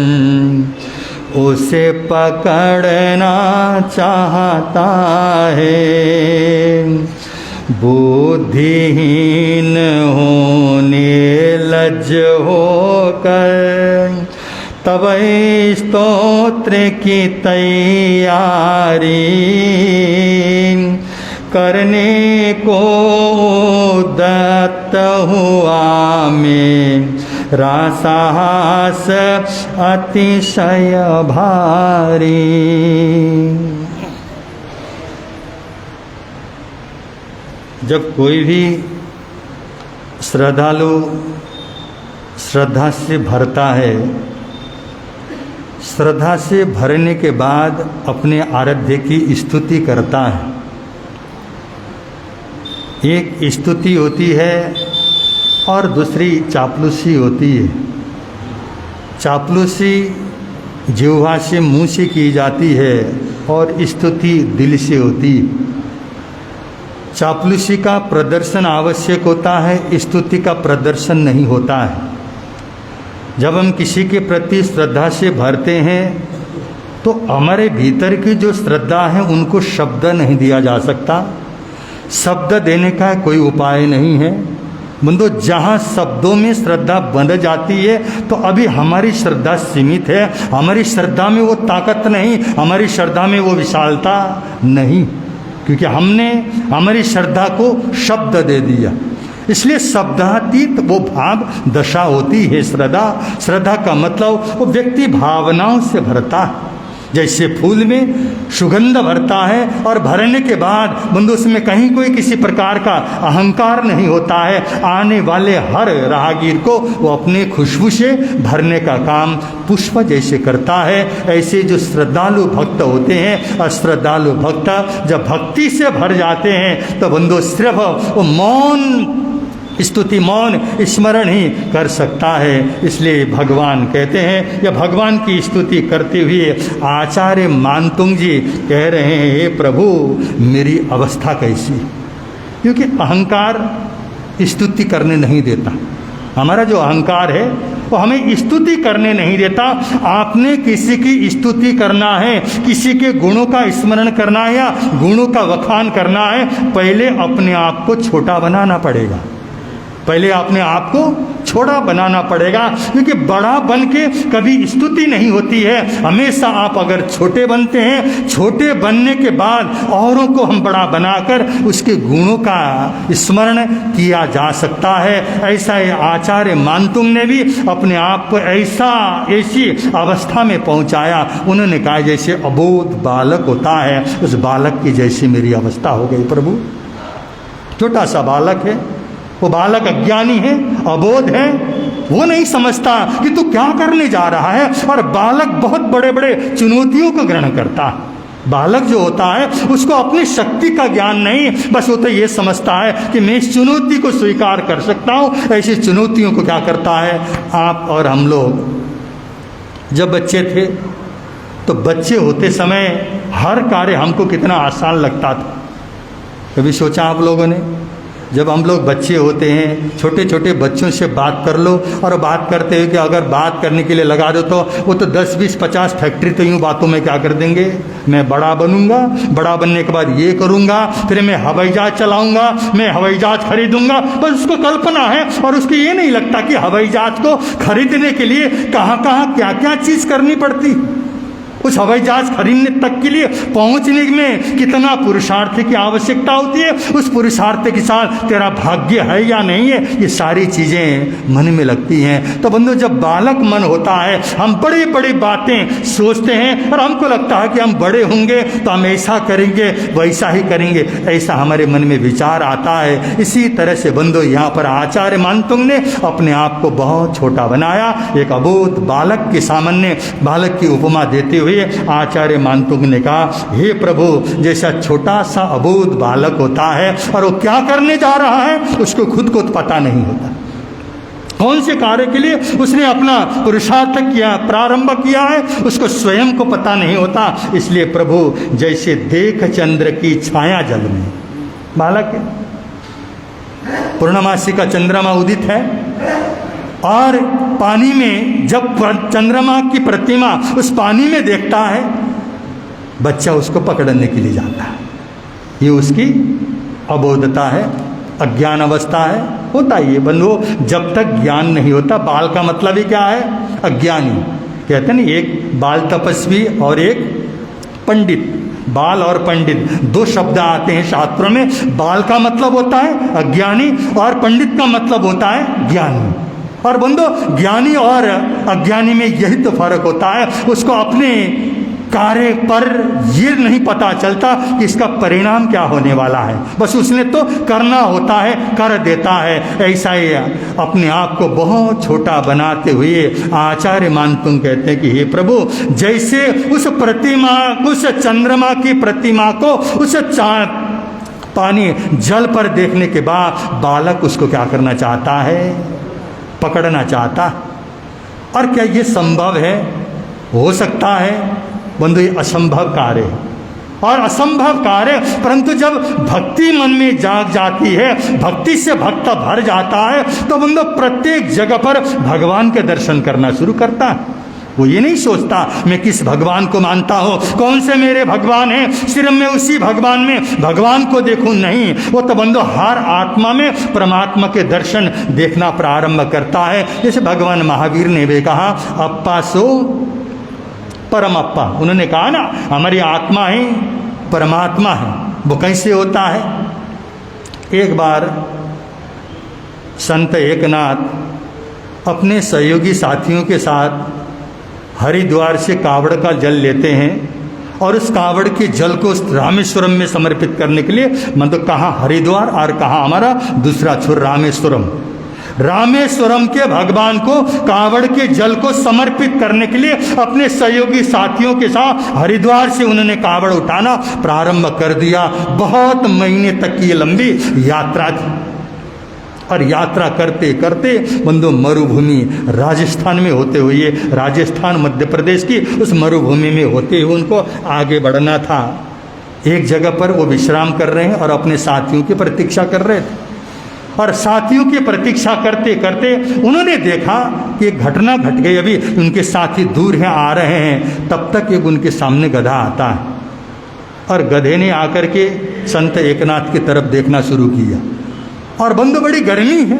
S1: उसे पकड़ना चाहता है। बुद्धिहीन होने लज्ज होकर तब स्तोत्र की तैयारी करने को उद्यत हुआ मेरा साहस अतिशय भारी। जब कोई भी श्रद्धालु श्रद्धा से भरता है, श्रद्धा से भरने के बाद अपने आराध्य की स्तुति करता है। एक स्तुति होती है और दूसरी चापलूसी होती है। चापलूसी जिह्वा से मुंह से की जाती है और स्तुति दिल से होती है। चापलूसी का प्रदर्शन आवश्यक होता है, स्तुति का प्रदर्शन नहीं होता है। जब हम किसी के प्रति श्रद्धा से भरते हैं तो हमारे भीतर की जो श्रद्धा है उनको शब्द नहीं दिया जा सकता। शब्द देने का कोई उपाय नहीं है। बंदो जहाँ शब्दों में श्रद्धा बंध जाती है तो अभी हमारी श्रद्धा सीमित है, हमारी श्रद्धा में वो ताकत नहीं, हमारी श्रद्धा में वो विशालता नहीं, क्योंकि हमने हमारी श्रद्धा को शब्द दे दिया। इसलिए शब्दातीत वो भाव दशा होती है श्रद्धा। श्रद्धा का मतलब वो व्यक्ति भावनाओं से भरता है। जैसे फूल में सुगंध भरता है और भरने के बाद बंधु उसमें कहीं कोई किसी प्रकार का अहंकार नहीं होता है। आने वाले हर राहगीर को वो अपने खुशबू से भरने का काम पुष्प जैसे करता है। ऐसे जो श्रद्धालु भक्त होते हैं, अश्रद्धालु भक्त जब भक्ति से भर जाते हैं तो बंधु सिर्फ वो मौन स्तुति, मौन स्मरण ही कर सकता है। इसलिए भगवान कहते हैं, या भगवान की स्तुति करते हुए आचार्य मानतुंग जी कह रहे हैं, हे प्रभु मेरी अवस्था कैसी। क्योंकि अहंकार स्तुति करने नहीं देता। हमारा जो अहंकार है वो हमें स्तुति करने नहीं देता। आपने किसी की स्तुति करना है, किसी के गुणों का स्मरण करना है या गुणों का वखान करना है, पहले अपने आप को छोटा बनाना पड़ेगा। पहले अपने आप को छोटा बनाना पड़ेगा, क्योंकि बड़ा बन के कभी स्तुति नहीं होती है। हमेशा आप अगर छोटे बनते हैं, छोटे बनने के बाद औरों को हम बड़ा बनाकर उसके गुणों का स्मरण किया जा सकता है। ऐसा ही आचार्य मानतुंग ने भी अपने आप को ऐसी अवस्था में पहुंचाया। उन्होंने कहा जैसे अबोध बालक होता है, उस बालक की जैसी मेरी अवस्था हो गई प्रभु। छोटा सा बालक है, वो बालक अज्ञानी है, अबोध है, वो नहीं समझता कि तू क्या करने जा रहा है। और बालक बहुत बड़े बड़े चुनौतियों को ग्रहण करता है। बालक जो होता है उसको अपनी शक्ति का ज्ञान नहीं, बस वो तो ये समझता है कि मैं इस चुनौती को स्वीकार कर सकता हूँ। ऐसी चुनौतियों को क्या करता है, आप और हम लोग जब बच्चे थे तो बच्चे होते समय हर कार्य हमको कितना आसान लगता था। कभी सोचा आप लोगों ने, जब हम लोग बच्चे होते हैं, छोटे छोटे बच्चों से बात कर लो और बात करते हुए कि अगर बात करने के लिए लगा दो तो वो तो 10, 20, 50 फैक्ट्री तो यूँ बातों में क्या कर देंगे। मैं बड़ा बनूंगा, बड़ा बनने के बाद ये करूंगा, फिर मैं हवाई जहाज चलाऊंगा, मैं हवाई जहाज खरीदूंगा। बस उसको कल्पना है और उसको ये नहीं लगता कि हवाई जहाज को खरीदने के लिए कहाँ कहाँ क्या क्या चीज़ करनी पड़ती। उस हवाई जहाज खरीदने तक के लिए पहुंचने में कितना पुरुषार्थ की आवश्यकता होती है, उस पुरुषार्थ के साथ तेरा भाग्य है या नहीं है, ये सारी चीज़ें मन में लगती हैं। तो बंधु, जब बालक मन होता है हम बड़ी बड़ी बातें सोचते हैं और हमको लगता है कि हम बड़े होंगे तो हम ऐसा करेंगे वैसा ही करेंगे, ऐसा हमारे मन में विचार आता है। इसी तरह से बंधु यहाँ पर आचार्य मानतुंग ने अपने आप को बहुत छोटा बनाया। एक अबोध बालक के सामने बालक की उपमा देते हुए आचार्य मानतुंग ने कहा, हे प्रभु, जैसा छोटा सा अबोध बालक होता है और वो क्या करने जा रहा है उसको खुद को पता नहीं होता, कौन से कार्य के लिए उसने अपना पुरुषार्थ किया, प्रारंभ किया है, उसको स्वयं को पता नहीं होता। इसलिए प्रभु जैसे देख चंद्र की छाया जल में, बालक है, पूर्णमासी का चंद्रमा उदित है और पानी में जब चंद्रमा की प्रतिमा उस पानी में देखता है, बच्चा उसको पकड़ने के लिए जाता है। ये उसकी अबोधता है, अज्ञान अवस्था है। होता ही है बंधुओं, जब तक ज्ञान नहीं होता। बाल का मतलब ही क्या है, अज्ञानी। कहते हैं ना, एक बाल तपस्वी और एक पंडित। बाल और पंडित दो शब्द आते हैं शास्त्रों में। बाल का मतलब होता है अज्ञानी और पंडित का मतलब होता है ज्ञानी। और बंधो, ज्ञानी और अज्ञानी में यही तो फर्क होता है। उसको अपने कार्य पर ये नहीं पता चलता कि इसका परिणाम क्या होने वाला है, बस उसने तो करना होता है, कर देता है। ऐसा ही अपने आप को बहुत छोटा बनाते हुए आचार्य मानतुंग कहते हैं कि हे प्रभु, जैसे उस प्रतिमा, उस चंद्रमा की प्रतिमा को उस पानी जल पर देखने के बाद बालक उसको क्या करना चाहता है, पकड़ना चाहता। और क्या ये संभव है? हो सकता है बंधु, ये असंभव कार्य है और असंभव कार्य, परंतु जब भक्ति मन में जाग जाती है, भक्ति से भक्त भर जाता है, तो बंधु प्रत्येक जगह पर भगवान के दर्शन करना शुरू करता है। वो ये नहीं सोचता मैं किस भगवान को मानता हूँ, कौन से मेरे भगवान हैं, सिर्फ मैं उसी भगवान में भगवान को देखूं, नहीं। वो तो बंधु हर आत्मा में परमात्मा के दर्शन देखना प्रारंभ करता है। जैसे भगवान महावीर ने भी कहा, अप्पा सो परम अप्पा। उन्होंने कहा ना, हमारी आत्मा ही परमात्मा है। वो कैसे होता है? एक बार संत एकनाथ अपने सहयोगी साथियों के साथ हरिद्वार से कावड़ का जल लेते हैं और उस कावड़ के जल को रामेश्वरम में समर्पित करने के लिए, मतलब कहाँ हरिद्वार और कहाँ हमारा दूसरा छोर रामेश्वरम, रामेश्वरम के भगवान को कावड़ के जल को समर्पित करने के लिए अपने सहयोगी साथियों के साथ हरिद्वार से उन्होंने कावड़ उठाना प्रारंभ कर दिया। बहुत महीने तक की लंबी यात्रा थी और यात्रा करते करते बंधु मरुभूमि राजस्थान में होते हुए, राजस्थान मध्य प्रदेश की उस मरुभूमि में होते हुए उनको आगे बढ़ना था। एक जगह पर वो विश्राम कर रहे हैं और अपने साथियों की प्रतीक्षा कर रहे थे। और साथियों की प्रतीक्षा करते करते उन्होंने देखा कि एक घटना घट गई। अभी उनके साथी दूर हैं, आ रहे हैं, तब तक एक उनके सामने गधा आता है और गधे ने आकर के संत एकनाथ की तरफ देखना शुरू किया। और बंधु बड़ी गर्मी है,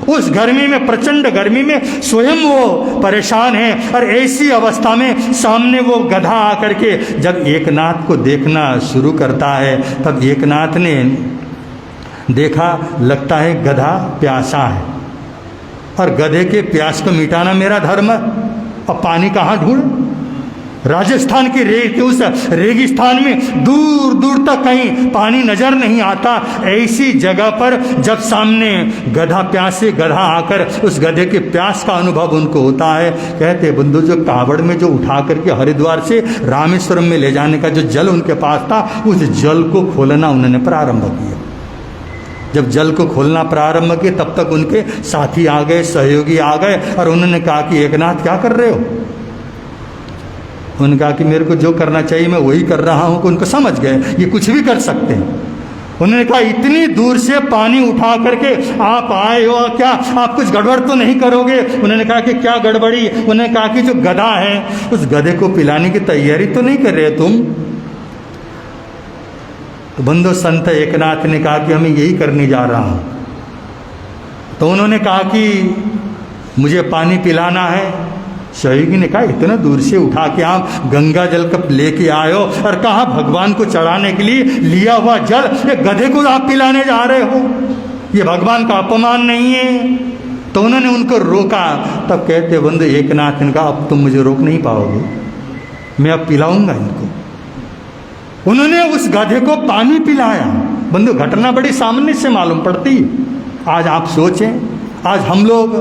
S1: उस गर्मी में, प्रचंड गर्मी में स्वयं वो परेशान है और ऐसी अवस्था में सामने वो गधा आकर के जब एकनाथ को देखना शुरू करता है, तब एकनाथ ने देखा, लगता है गधा प्यासा है और गधे के प्यास को मिटाना मेरा धर्म है। अब पानी कहाँ ढूंढ? राजस्थान की उस रेगिस्तान में दूर दूर तक कहीं पानी नजर नहीं आता। ऐसी जगह पर जब सामने गधा प्यासे गधा आकर उस गधे के प्यास का अनुभव उनको होता है, कहते बंधु जो कावड़ में जो उठा करके हरिद्वार से रामेश्वरम में ले जाने का जो जल उनके पास था, उस जल को खोलना उन्होंने प्रारंभ किया। जब जल को खोलना प्रारंभ किया तब तक उनके साथी आ गए, सहयोगी आ गए और उन्होंने कहा कि एकनाथ क्या कर रहे हो? उन्होंने कहा कि मेरे को जो करना चाहिए मैं वही कर रहा हूं। उनको समझ गए ये कुछ भी कर सकते हैं। उन्होंने कहा इतनी दूर से पानी उठा करके आप आए हो, क्या आप कुछ गड़बड़ तो नहीं करोगे? उन्होंने कहा कि क्या गड़बड़ी? उन्होंने कहा कि जो गधा है उस गधे को पिलाने की तैयारी तो नहीं कर रहे तुम? तो बंधु संत एकनाथ ने कहा कि हमें यही करने जा रहा हूं। तो उन्होंने कहा कि मुझे पानी पिलाना है। सहयोगी ने कहा इतना दूर से उठा के आप गंगा जल कप लेके आए हो और कहा भगवान को चढ़ाने के लिए लिया हुआ जल ये गधे को आप पिलाने जा रहे हो, ये भगवान का अपमान नहीं है? तो उन्होंने उनको रोका। तब कहते बंधु एकनाथ ने कहा अब तुम मुझे रोक नहीं पाओगे, मैं अब पिलाऊंगा इनको। उन्होंने उस गधे को पानी पिलाया। बंधु घटना बड़ी सामान्य से मालूम पड़ती। आज आप सोचें, आज हम लोग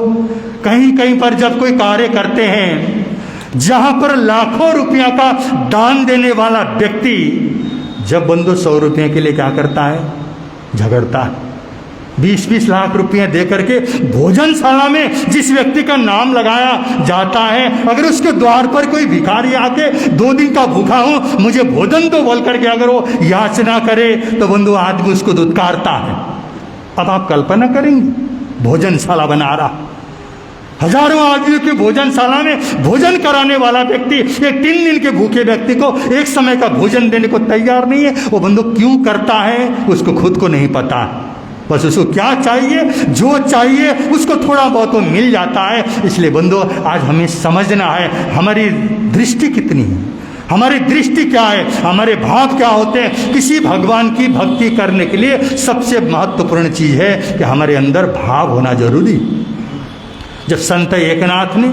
S1: कहीं कहीं पर जब कोई कार्य करते हैं जहां पर लाखों रुपया का दान देने वाला व्यक्ति जब बंधु 100 रुपये के लिए क्या करता है? झगड़ता है। 20-20 लाख रुपये दे करके भोजनशाला में जिस व्यक्ति का नाम लगाया जाता है, अगर उसके द्वार पर कोई भिखारी आके 2 दिन का भूखा हो मुझे भोजन तो बोल करके अगर वो याचना करे तो बंधु आदमी उसको दुत्कारता है। अब आप कल्पना करेंगे भोजनशाला बना रहा, हजारों आदमियों की भोजनशाला में भोजन कराने वाला व्यक्ति एक 3 दिन के भूखे व्यक्ति को एक समय का भोजन देने को तैयार नहीं है। वो बंधु क्यों करता है उसको खुद को नहीं पता। बस उसको क्या चाहिए, जो चाहिए उसको थोड़ा बहुत तो मिल जाता है। इसलिए बंधु आज हमें समझना है हमारी दृष्टि कितनी है, हमारी दृष्टि क्या है, हमारे भाव क्या होते हैं। किसी भगवान की भक्ति करने के लिए सबसे महत्वपूर्ण चीज है कि हमारे अंदर भाव होना जरूरी। जब संत एकनाथ ने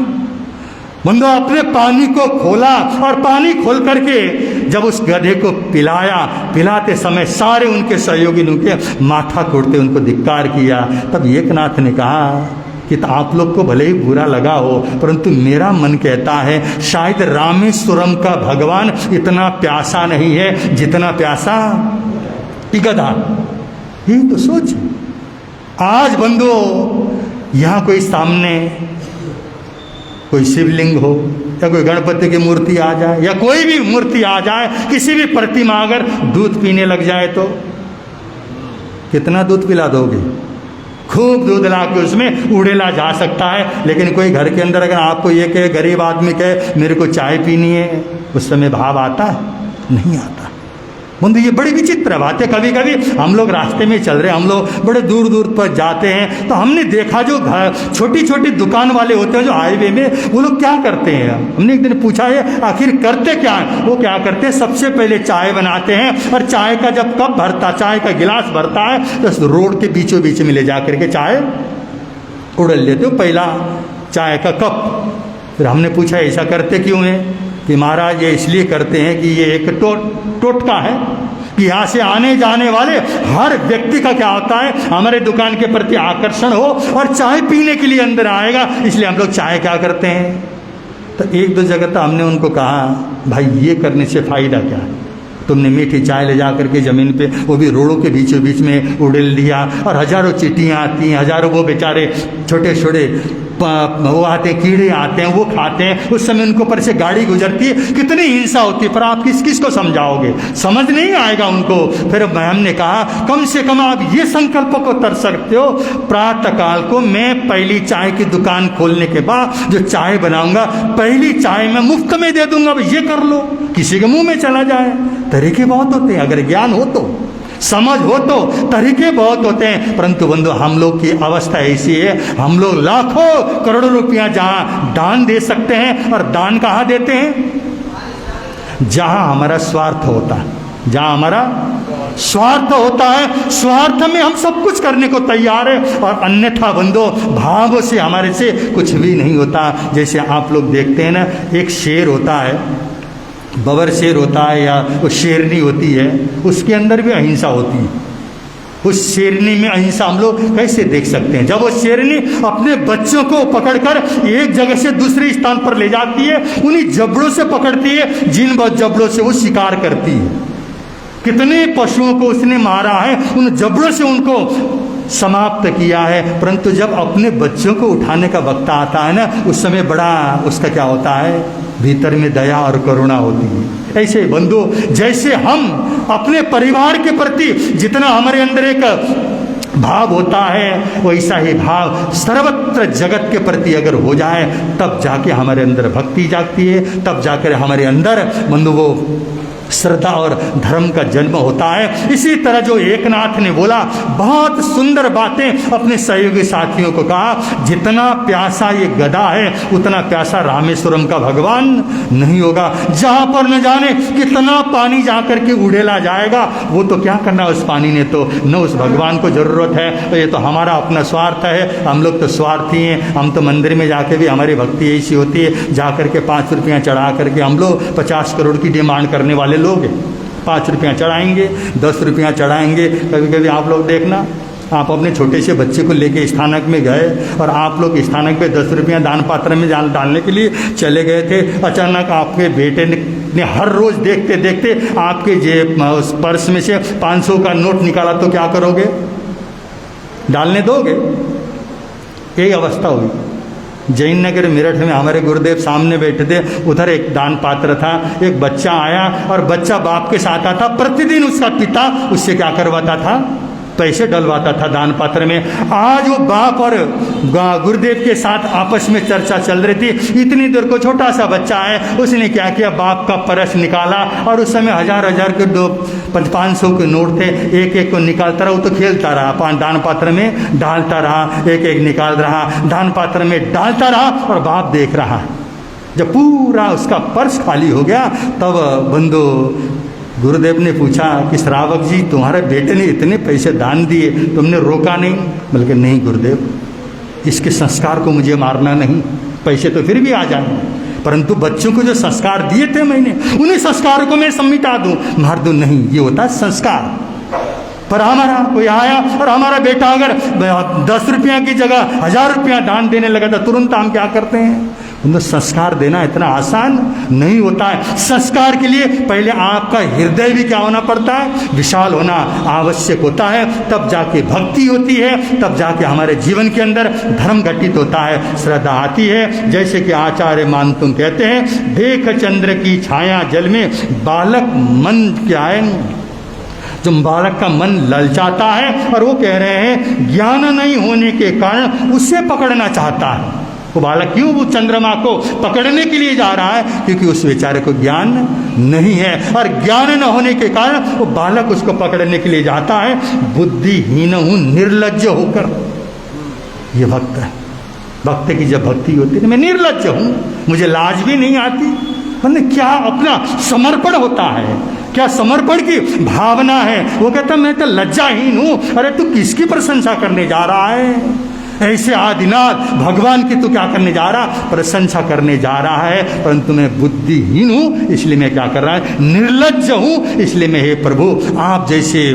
S1: बंधु अपने पानी को खोला और पानी खोल करके जब उस गधे को पिलाया, पिलाते समय सारे उनके सहयोगी उनके माथा कोड़ते उनको धिक्कार किया। तब एकनाथ ने कहा कि तो आप लोग को भले ही बुरा लगा हो, परंतु मेरा मन कहता है शायद रामेश्वरम का भगवान इतना प्यासा नहीं है जितना प्यासा गधा। ये तो सोच। आज बंधु यहाँ कोई सामने कोई शिवलिंग हो या कोई गणपति की मूर्ति आ जाए या कोई भी मूर्ति आ जाए, किसी भी प्रतिमा अगर दूध पीने लग जाए तो कितना दूध पिला दोगे? खूब दूध ला के उसमें उड़ेला जा सकता है। लेकिन कोई घर के अंदर अगर आपको ये कहे, गरीब आदमी कहे मेरे को चाय पीनी है, उस समय भाव आता है? नहीं आता। बंधु ये बड़ी विचित्र बात है। कभी कभी हम लोग रास्ते में चल रहे, हम लोग बड़े दूर दूर पर जाते हैं तो हमने देखा जो घर छोटी छोटी दुकान वाले होते हैं जो हाईवे में, वो लोग क्या करते हैं? हमने एक दिन पूछा है आखिर करते क्या है? वो क्या करते हैं, सबसे पहले चाय बनाते हैं और चाय का जब कप भरता, चाय का गिलास भरता है तो रोड के बीचों बीच में ले जा करके चाय उड़ल लेते हो, पहला चाय का कप। फिर हमने पूछा ऐसा करते क्यों है? कि महाराज ये इसलिए करते हैं कि ये एक टोटका है कि यहाँ से आने जाने वाले हर व्यक्ति का क्या होता है, हमारे दुकान के प्रति आकर्षण हो और चाय पीने के लिए अंदर आएगा, इसलिए हम लोग चाय क्या करते हैं। तो 1-2 जगह तो हमने उनको कहा भाई ये करने से फायदा क्या है? तुमने मीठी चाय ले जा करके ज़मीन पे वो भी रोडों के बीचों बीच में उड़ेल दिया और हजारों चींटियाँ आती हैं, हजारों वो बेचारे छोटे छोटे वो आते हैं, कीड़े आते हैं, वो खाते हैं। उस समय उनको पर से गाड़ी गुजरती है, कितनी हिंसा होती है, पर आप किस किस को समझाओगे? समझ नहीं आएगा उनको। फिर हमने कहा कम से कम आप ये संकल्प को कर सकते हो, प्रातःकाल को मैं पहली चाय की दुकान खोलने के बाद जो चाय बनाऊंगा पहली चाय मैं मुफ्त में दे दूंगा, ये कर लो, किसी के मुंह में चला जाए। तरीके बहुत होते हैं, अगर ज्ञान हो तो, समझ हो तो तरीके बहुत होते हैं। परंतु बंधु हम लोग की अवस्था ऐसी है, हम लोग लाखों करोड़ों रुपया जहां दान दे सकते हैं, और दान कहाँ देते हैं? जहां हमारा स्वार्थ होता है, जहां हमारा स्वार्थ होता है, स्वार्थ में हम सब कुछ करने को तैयार है, और अन्यथा बंधु भाव से हमारे से कुछ भी नहीं होता। जैसे आप लोग देखते हैं ना, एक शेर होता है, बबर शेर होता है या वो शेरनी होती है, उसके अंदर भी अहिंसा होती है। उस शेरनी में अहिंसा हम लोग कैसे देख सकते हैं? जब वो शेरनी अपने बच्चों को पकड़कर एक जगह से दूसरे स्थान पर ले जाती है, उन्हीं जबड़ों से पकड़ती है जिन जबड़ों से वो शिकार करती है। कितने पशुओं को उसने मारा है, उन जबड़ों से उनको समाप्त किया है। परंतु जब अपने बच्चों को उठाने का वक्त आता है ना, उस समय बड़ा उसका क्या होता है, भीतर में दया और करुणा होती है। ऐसे बंधु, जैसे हम अपने परिवार के प्रति जितना हमारे अंदर एक भाव होता है, वैसा ही भाव सर्वत्र जगत के प्रति अगर हो जाए, तब जाके हमारे अंदर भक्ति जागती है, तब जाकर हमारे अंदर बंधु वो श्रद्धा और धर्म का जन्म होता है। इसी तरह जो एकनाथ ने बोला, बहुत सुंदर बातें अपने सहयोगी साथियों को कहा, जितना प्यासा ये गधा है उतना प्यासा रामेश्वरम का भगवान नहीं होगा। जहां पर न जाने कितना पानी जाकर के उड़ेला जाएगा, वो तो क्या करना उस पानी ने, तो न उस भगवान को जरूरत है, तो ये तो हमारा अपना स्वार्थ है। हम लोग तो स्वार्थी हैं, हम तो मंदिर में जाके भी हमारी भक्ति ऐसी होती है, जाकर के 5 रुपया चढ़ा करके हम लोग 50 करोड़ की डिमांड करने वाले लोग 5 रुपया चढ़ाएंगे, 10 रुपया चढ़ाएंगे। कभी कभी आप लोग देखना, आप अपने छोटे से बच्चे को लेके स्थानक में गए और आप लोग स्थानक पे 10 रुपया दान पात्र में डालने के लिए चले गए थे। अचानक आपके बेटे ने हर रोज देखते देखते आपके जेब उस पर्स में से 500 का नोट निकाला, तो क्या करोगे? डालने दोगे? यही अवस्था हुई। जैन नगर मेरठ में हमारे गुरुदेव सामने बैठे थे, उधर एक दान पात्र था, एक बच्चा आया और बच्चा बाप के साथ आता, प्रतिदिन उसका पिता उससे क्या करवाता था, पैसे डलवाता था दान पात्र में। आज वो बाप और गुरुदेव के साथ आपस में चर्चा चल रही थी। इतनी देर को छोटा सा बच्चा है, उसने क्या किया, बाप का पर्स निकाला और उस समय 1000 के 500 के नोट थे, एक एक को निकालता रहा। वो तो खेलता रहा, दान पात्र में डालता रहा, एक एक निकाल रहा, दान पात्र में डालता रहा और बाप देख रहा। जब पूरा उसका पर्स खाली हो गया, तब बंधु गुरुदेव ने पूछा कि श्रावक जी, तुम्हारे बेटे ने इतने पैसे दान दिए, तुमने रोका नहीं? बल्कि नहीं गुरुदेव, इसके संस्कार को मुझे मारना नहीं, पैसे तो फिर भी आ जाएंगे, परंतु बच्चों को जो संस्कार दिए थे मैंने, उन्हीं संस्कारों को मैं मिटा दूं, मार दूं नहीं। ये होता है संस्कार। पर हमारा कोई आया और हमारा बेटा अगर 10 रुपया की जगह 1000 रुपया दान देने लगा, तो तुरंत हम क्या करते हैं? उनको संस्कार देना इतना आसान नहीं होता है। संस्कार के लिए पहले आपका हृदय भी क्या होना पड़ता है, विशाल होना आवश्यक होता है, तब जाके भक्ति होती है, तब जाके हमारे जीवन के अंदर धर्म घटित होता है, श्रद्धा आती है। जैसे कि आचार्य मानतुम कहते हैं, देख चंद्र की छाया जल में बालक मन क्या है, जो बालक का मन ललचाता है, और वो कह रहे हैं ज्ञान नहीं होने के कारण उसे पकड़ना चाहता है। वो बालक क्यों वो चंद्रमा को पकड़ने के लिए जा रहा है? क्योंकि उस बेचारे को ज्ञान नहीं है, और ज्ञान न होने के कारण वो बालक उसको पकड़ने के लिए जाता है। बुद्धिहीन हूं निर्लज्ज होकर, ये भक्त है। भक्त की जब भक्ति होती है, मैं निर्लज्ज हूं, मुझे लाज भी नहीं आती, मैंने क्या अपना समर्पण होता है, क्या समर्पण की भावना है। वो कहता मैं तो लज्जाहीन हूं। अरे तू किसकी प्रशंसा करने जा रहा है? ऐसे आदिनाथ भगवान की तू क्या करने जा रहा? प्रशंसा करने जा रहा है। परंतु मैं बुद्धिहीन हूं, इसलिए मैं क्या कर रहा है, निर्लज्ज हूं, इसलिए मैं हे प्रभु आप जैसे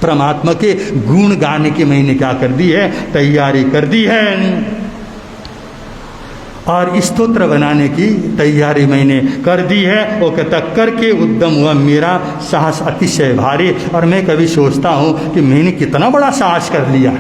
S1: परमात्मा के गुण गाने की मैंने क्या कर दी है, तैयारी कर दी है, और स्तोत्र बनाने की तैयारी मैंने कर दी है। वो कहता करके उद्यम हुआ मेरा साहस अतिशय भारी। और मैं कभी सोचता हूँ कि मैंने कितना बड़ा साहस कर लिया।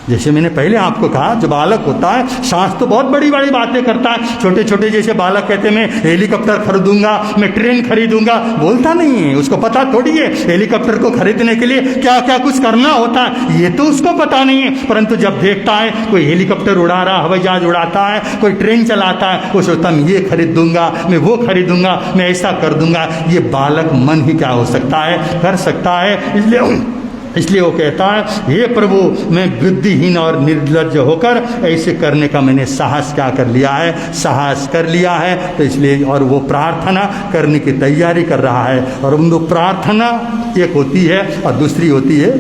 S1: जैसे मैंने पहले आपको कहा, जो बालक होता है साहस तो बहुत बड़ी बड़ी बातें करता है। छोटे छोटे जैसे बालक कहते हैं मैं हेलीकॉप्टर खरीदूंगा, मैं ट्रेन खरीदूंगा, बोलता नहीं है, उसको पता थोड़ी है हेलीकॉप्टर को खरीदने के लिए क्या क्या कुछ करना होता है, ये तो उसको पता नहीं है। परंतु जब देखता है कोई हेलीकॉप्टर उड़ा रहा, हवाई जहाज उड़ाता है, कोई ट्रेन चलाता है, वो सोचता मैं ये खरीद दूंगा, मैं वो खरीदूंगा, मैं ऐसा कर दूंगा। ये बालक मन ही क्या हो सकता है, कर सकता है। इसलिए वो कहता है हे प्रभु मैं बुद्धिहीन और निर्लज्ज होकर ऐसे करने का मैंने साहस क्या कर लिया है, साहस कर लिया है। तो इसलिए और वो प्रार्थना करने की तैयारी कर रहा है। और उन दो प्रार्थना एक होती है और दूसरी होती है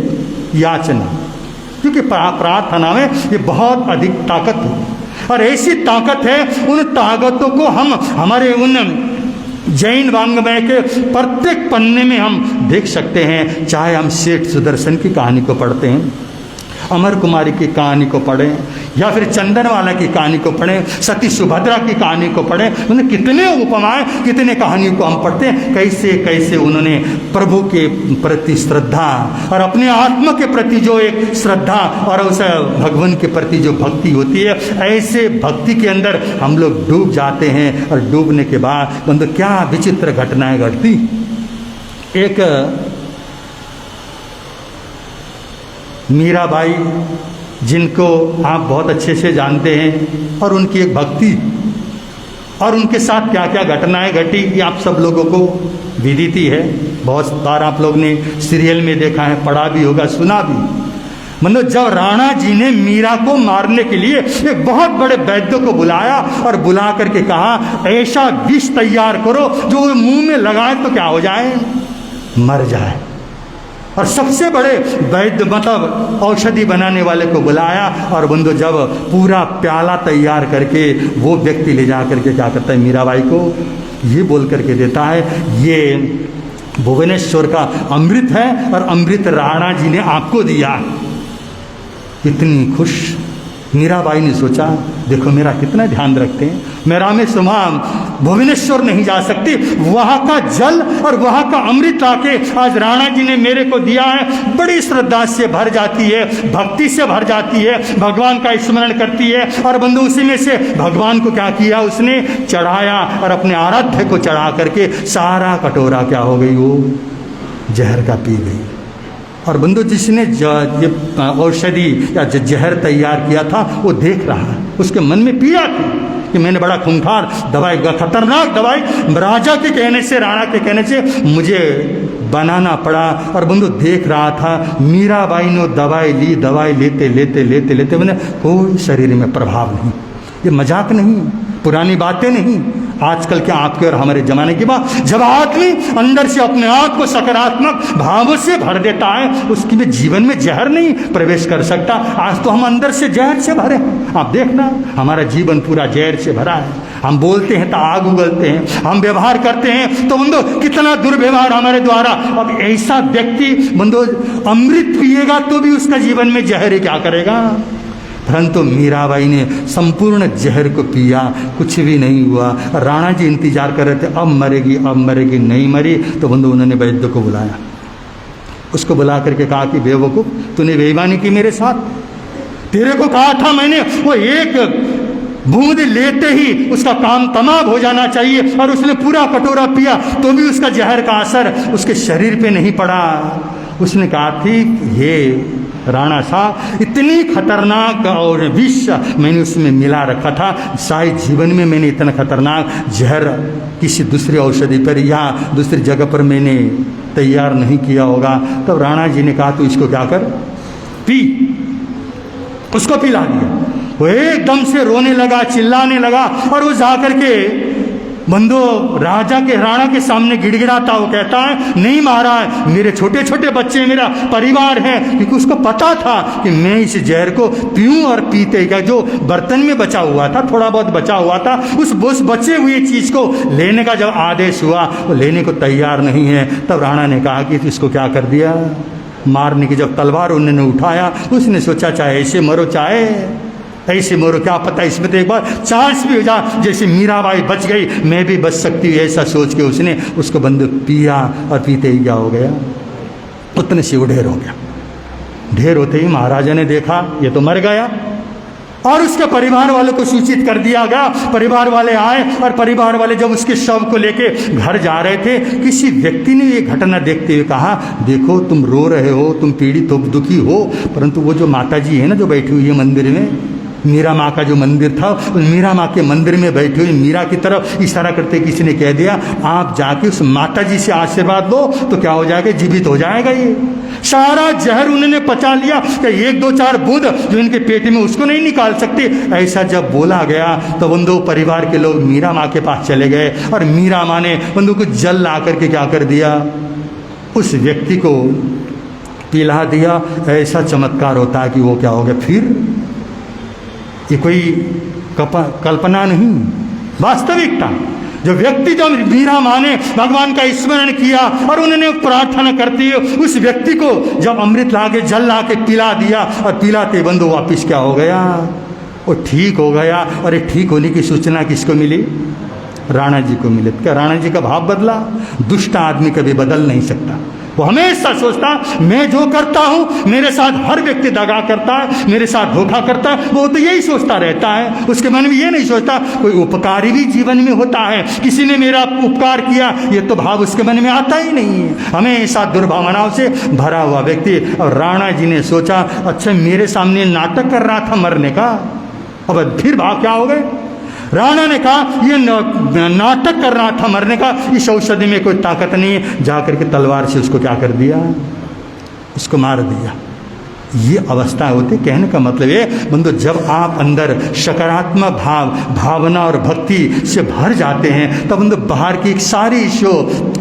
S1: याचना, क्योंकि प्रार्थना में ये बहुत अधिक ताकत है। और ऐसी ताकत है, उन ताकतों को हम हमारे उन जैन वाङ्मय के प्रत्येक पन्ने में हम देख सकते हैं, चाहे हम सेठ सुदर्शन की कहानी को पढ़ते हैं, अमर कुमारी की कहानी को पढ़ें, या फिर चंदनवाला की कहानी को पढ़ें, सती सुभद्रा की कहानी को पढ़ें, उन्हें कितने उपमाएं, कितने कहानियों को हम पढ़ते हैं, कैसे कैसे उन्होंने प्रभु के प्रति श्रद्धा और अपने आत्मा के प्रति जो एक श्रद्धा और उस भगवान के प्रति जो भक्ति होती है, ऐसे भक्ति के अंदर हम लोग डूब जाते हैं। और डूबने के बाद बंधु क्या विचित्र घटनाएं घटती। एक मीराबाई, जिनको आप बहुत अच्छे से जानते हैं, और उनकी एक भक्ति और उनके साथ क्या क्या घटनाएं घटी ये आप सब लोगों को विदित ही है। बहुत बार आप लोग ने सीरियल में देखा है, पढ़ा भी होगा, सुना भी। मतलब जब राणा जी ने मीरा को मारने के लिए एक बहुत बड़े वैद्य को बुलाया और बुला करके कहा, ऐसा विष तैयार करो जो मुंह में लगाए तो क्या हो जाए, मर जाए। और सबसे बड़े वैद्य मतलब औषधि बनाने वाले को बुलाया, और बंधु जब पूरा प्याला तैयार करके वो व्यक्ति ले जा करके क्या करता है, मीराबाई को ये बोल करके देता है, ये भुवनेश्वर का अमृत है और अमृत राणा जी ने आपको दिया। इतनी खुश मीराबाई ने सोचा, देखो मेरा कितना ध्यान रखते हैं, मैं रामेश्वरम भुवनेश्वर नहीं जा सकती, वहाँ का जल और वहाँ का अमृत लाके आज राणा जी ने मेरे को दिया है। बड़ी श्रद्धा से भर जाती है, भक्ति से भर जाती है, भगवान का स्मरण करती है। और बंधु उसी में से भगवान को क्या किया, उसने चढ़ाया और अपने आराध्य को चढ़ा करके सारा कटोरा क्या हो गई, वो जहर का पी गई। और बंधु जिसने ये औषधि या जहर तैयार किया था वो देख रहा है, उसके मन में पीड़ा थी कि मैंने बड़ा खूंखार दवाई, खतरनाक दवाई राजा के कहने से, राणा के कहने से मुझे बनाना पड़ा। और बंधु देख रहा था मीराबाई ने दवाई ली, दवाई लेते लेते लेते लेते मैंने कोई शरीर में प्रभाव नहीं। ये मजाक नहीं, पुरानी बातें नहीं, आजकल के आपके और हमारे जमाने की बात। जब आदमी अंदर से अपने आप को सकारात्मक भावों से भर देता है, उसकी में जीवन में जहर नहीं प्रवेश कर सकता। आज तो हम अंदर से जहर से भरे हैं। आप देखना, हमारा जीवन पूरा जहर से भरा है। हम बोलते हैं तो आग उगलते हैं, हम व्यवहार करते हैं तो बंधु कितना दुर्व्यवहार हमारे द्वारा। अब ऐसा व्यक्ति बंधु अमृत पिएगा तो भी उसका जीवन में जहर क्या करेगा। परंतु मीराबाई ने संपूर्ण जहर को पिया, कुछ भी नहीं हुआ। राणा जी इंतजार कर रहे थे, अब मरेगी, अब मरेगी, नहीं मरी। तो बंधु उन्होंने वैद्य को बुलाया, उसको बुला करके कहा कि बेवकूफ, तूने बेईमानी की मेरे साथ, तेरे को कहा था मैंने वो एक बूंद लेते ही उसका काम तमाम हो जाना चाहिए, और उसने पूरा कटोरा पिया तो भी उसका जहर का असर उसके शरीर पे नहीं पड़ा। उसने कहा थी, ये राणा साहब, इतनी खतरनाक और विष मैंने उसमें मिला रखा था, शायद जीवन में मैंने इतना खतरनाक जहर किसी दूसरी औषधि पर या दूसरी जगह पर मैंने तैयार नहीं किया होगा। तब राणा जी ने कहा, तो इसको क्या कर, पी। उसको पिला दिया। वो एकदम से रोने लगा, चिल्लाने लगा, और वो जाकर के बंधु राजा के, राणा के सामने गिड़गिड़ाता, वो कहता है, नहीं महाराज, मेरे छोटे छोटे बच्चे, मेरा परिवार है। क्योंकि उसको पता था कि मैं इस जहर को पीऊं और पीते का जो बर्तन में बचा हुआ था, थोड़ा बहुत बचा हुआ था, उस बचे हुए चीज को लेने का जब आदेश हुआ, वो लेने को तैयार नहीं है। तब राणा ने कहा कि इसको क्या कर दिया, मारने की जब तलवार उन्होंने उठाया, उसने सोचा चाहे ऐसे मरो चाहे ऐसे मरो, क्या पता इसमें तो एक बार चांस भी हो जा, जैसे मीराबाई बच गई मैं भी बच सकती हूँ, ऐसा सोच के उसने उसको बंदूक पिया, और पीते ही क्या हो गया, उतने से वो ढेर हो गया। ढेर होते ही महाराजा ने देखा ये तो मर गया, और उसके परिवार वालों को सूचित कर दिया गया। परिवार वाले आए, और परिवार वाले जब उसके शव को लेके घर जा रहे थे, किसी व्यक्ति ने ये घटना देखते हुए कहा, देखो तुम रो रहे हो, तुम पीड़ित हो, दुखी हो, परंतु वो जो माता जी है ना, जो बैठी हुई है मंदिर में, मीरा माँ का जो मंदिर था, उस मीरा माँ के मंदिर में बैठी हुई मीरा की तरफ इशारा करते किसी ने कह दिया, आप जाके उस माता जी से आशीर्वाद लो तो क्या हो जाएगा, जीवित हो जाएगा। ये सारा जहर उन्होंने पचा लिया कि एक दो चार बूंद जो इनके पेट में उसको नहीं निकाल सकते। ऐसा जब बोला गया तो बंधु परिवार के लोग मीरा माँ के पास चले गए, और मीरा माँ ने बंधु को जल ला करके क्या कर दिया, उस व्यक्ति को पिला दिया। ऐसा चमत्कार होता है कि वो क्या हो गया, फिर ये कोई कल्पना नहीं, वास्तविकता। जो व्यक्ति जब मीरा माँ ने भगवान का स्मरण किया और उन्होंने प्रार्थना करती है, उस व्यक्ति को जब अमृत लाके जल लाके पिला दिया और पिलाते बंधु वापिस क्या हो गया, वो ठीक हो गया। और ये ठीक होने की सूचना किसको मिली? राणा जी को मिले। क्या राणा जी का भाव बदला? दुष्ट आदमी कभी बदल नहीं सकता। वो हमेशा सोचता मैं जो करता हूं मेरे साथ हर व्यक्ति दगा करता है, मेरे साथ धोखा करता है, वो तो यही सोचता रहता है। उसके मन में ये नहीं सोचता कोई उपकारी भी जीवन में होता है, किसी ने मेरा उपकार किया, ये तो भाव उसके मन में आता ही नहीं है। हमेशा दुर्भावनाओं से भरा हुआ व्यक्ति। और राणा जी ने सोचा अच्छा मेरे सामने नाटक कर रहा था मरने का, अब फिर भाव क्या हो गए? राणा ने कहा ये नाटक कर रहा था मरने का, इस औषधि में कोई ताकत नहीं है, जाकर के तलवार से उसको क्या कर दिया? उसको मार दिया। ये अवस्था होती। कहने का मतलब ये बंधु, जब आप अंदर सकारात्मक भावना और भक्ति से भर जाते हैं तब बंधु बाहर की सारी जो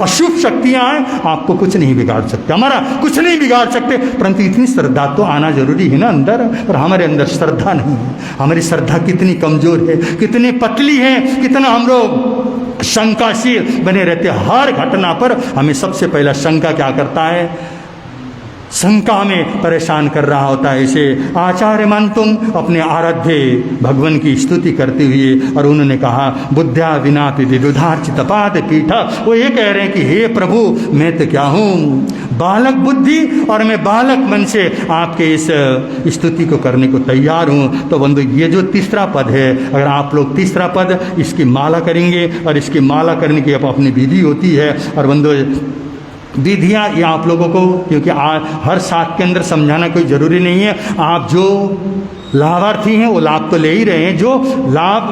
S1: अशुभ शक्तियां हैं आपको कुछ नहीं बिगाड़ सकते, हमारा कुछ नहीं बिगाड़ सकते। परंतु इतनी श्रद्धा तो आना जरूरी है ना अंदर, और हमारे अंदर श्रद्धा नहीं है। हमारी श्रद्धा कितनी कमजोर है, कितनी पतली है, कितना हम लोग शंकाशील बने रहते हैं। हर घटना पर हमें सबसे पहला शंका क्या करता है? शंका में परेशान कर रहा होता है। इसे आचार्य मान तुम अपने आराध्य भगवान की स्तुति करते हुए, और उन्होंने कहा बुद्ध्या विनापि विदुधार्चित पाद पीठा। वो ये कह रहे हैं कि हे प्रभु मैं तो क्या हूँ, बालक बुद्धि, और मैं बालक मन से आपके इस स्तुति को करने को तैयार हूँ। तो बंधु ये जो तीसरा पद है, अगर आप लोग तीसरा पद इसकी माला करेंगे, और इसकी माला करने की अपनी विधि होती है। और बंधु विधियाँ ये आप लोगों को, क्योंकि हर शास्त्र के अंदर समझाना कोई ज़रूरी नहीं है। आप जो लाभार्थी हैं वो लाभ तो ले ही रहे हैं, जो लाभ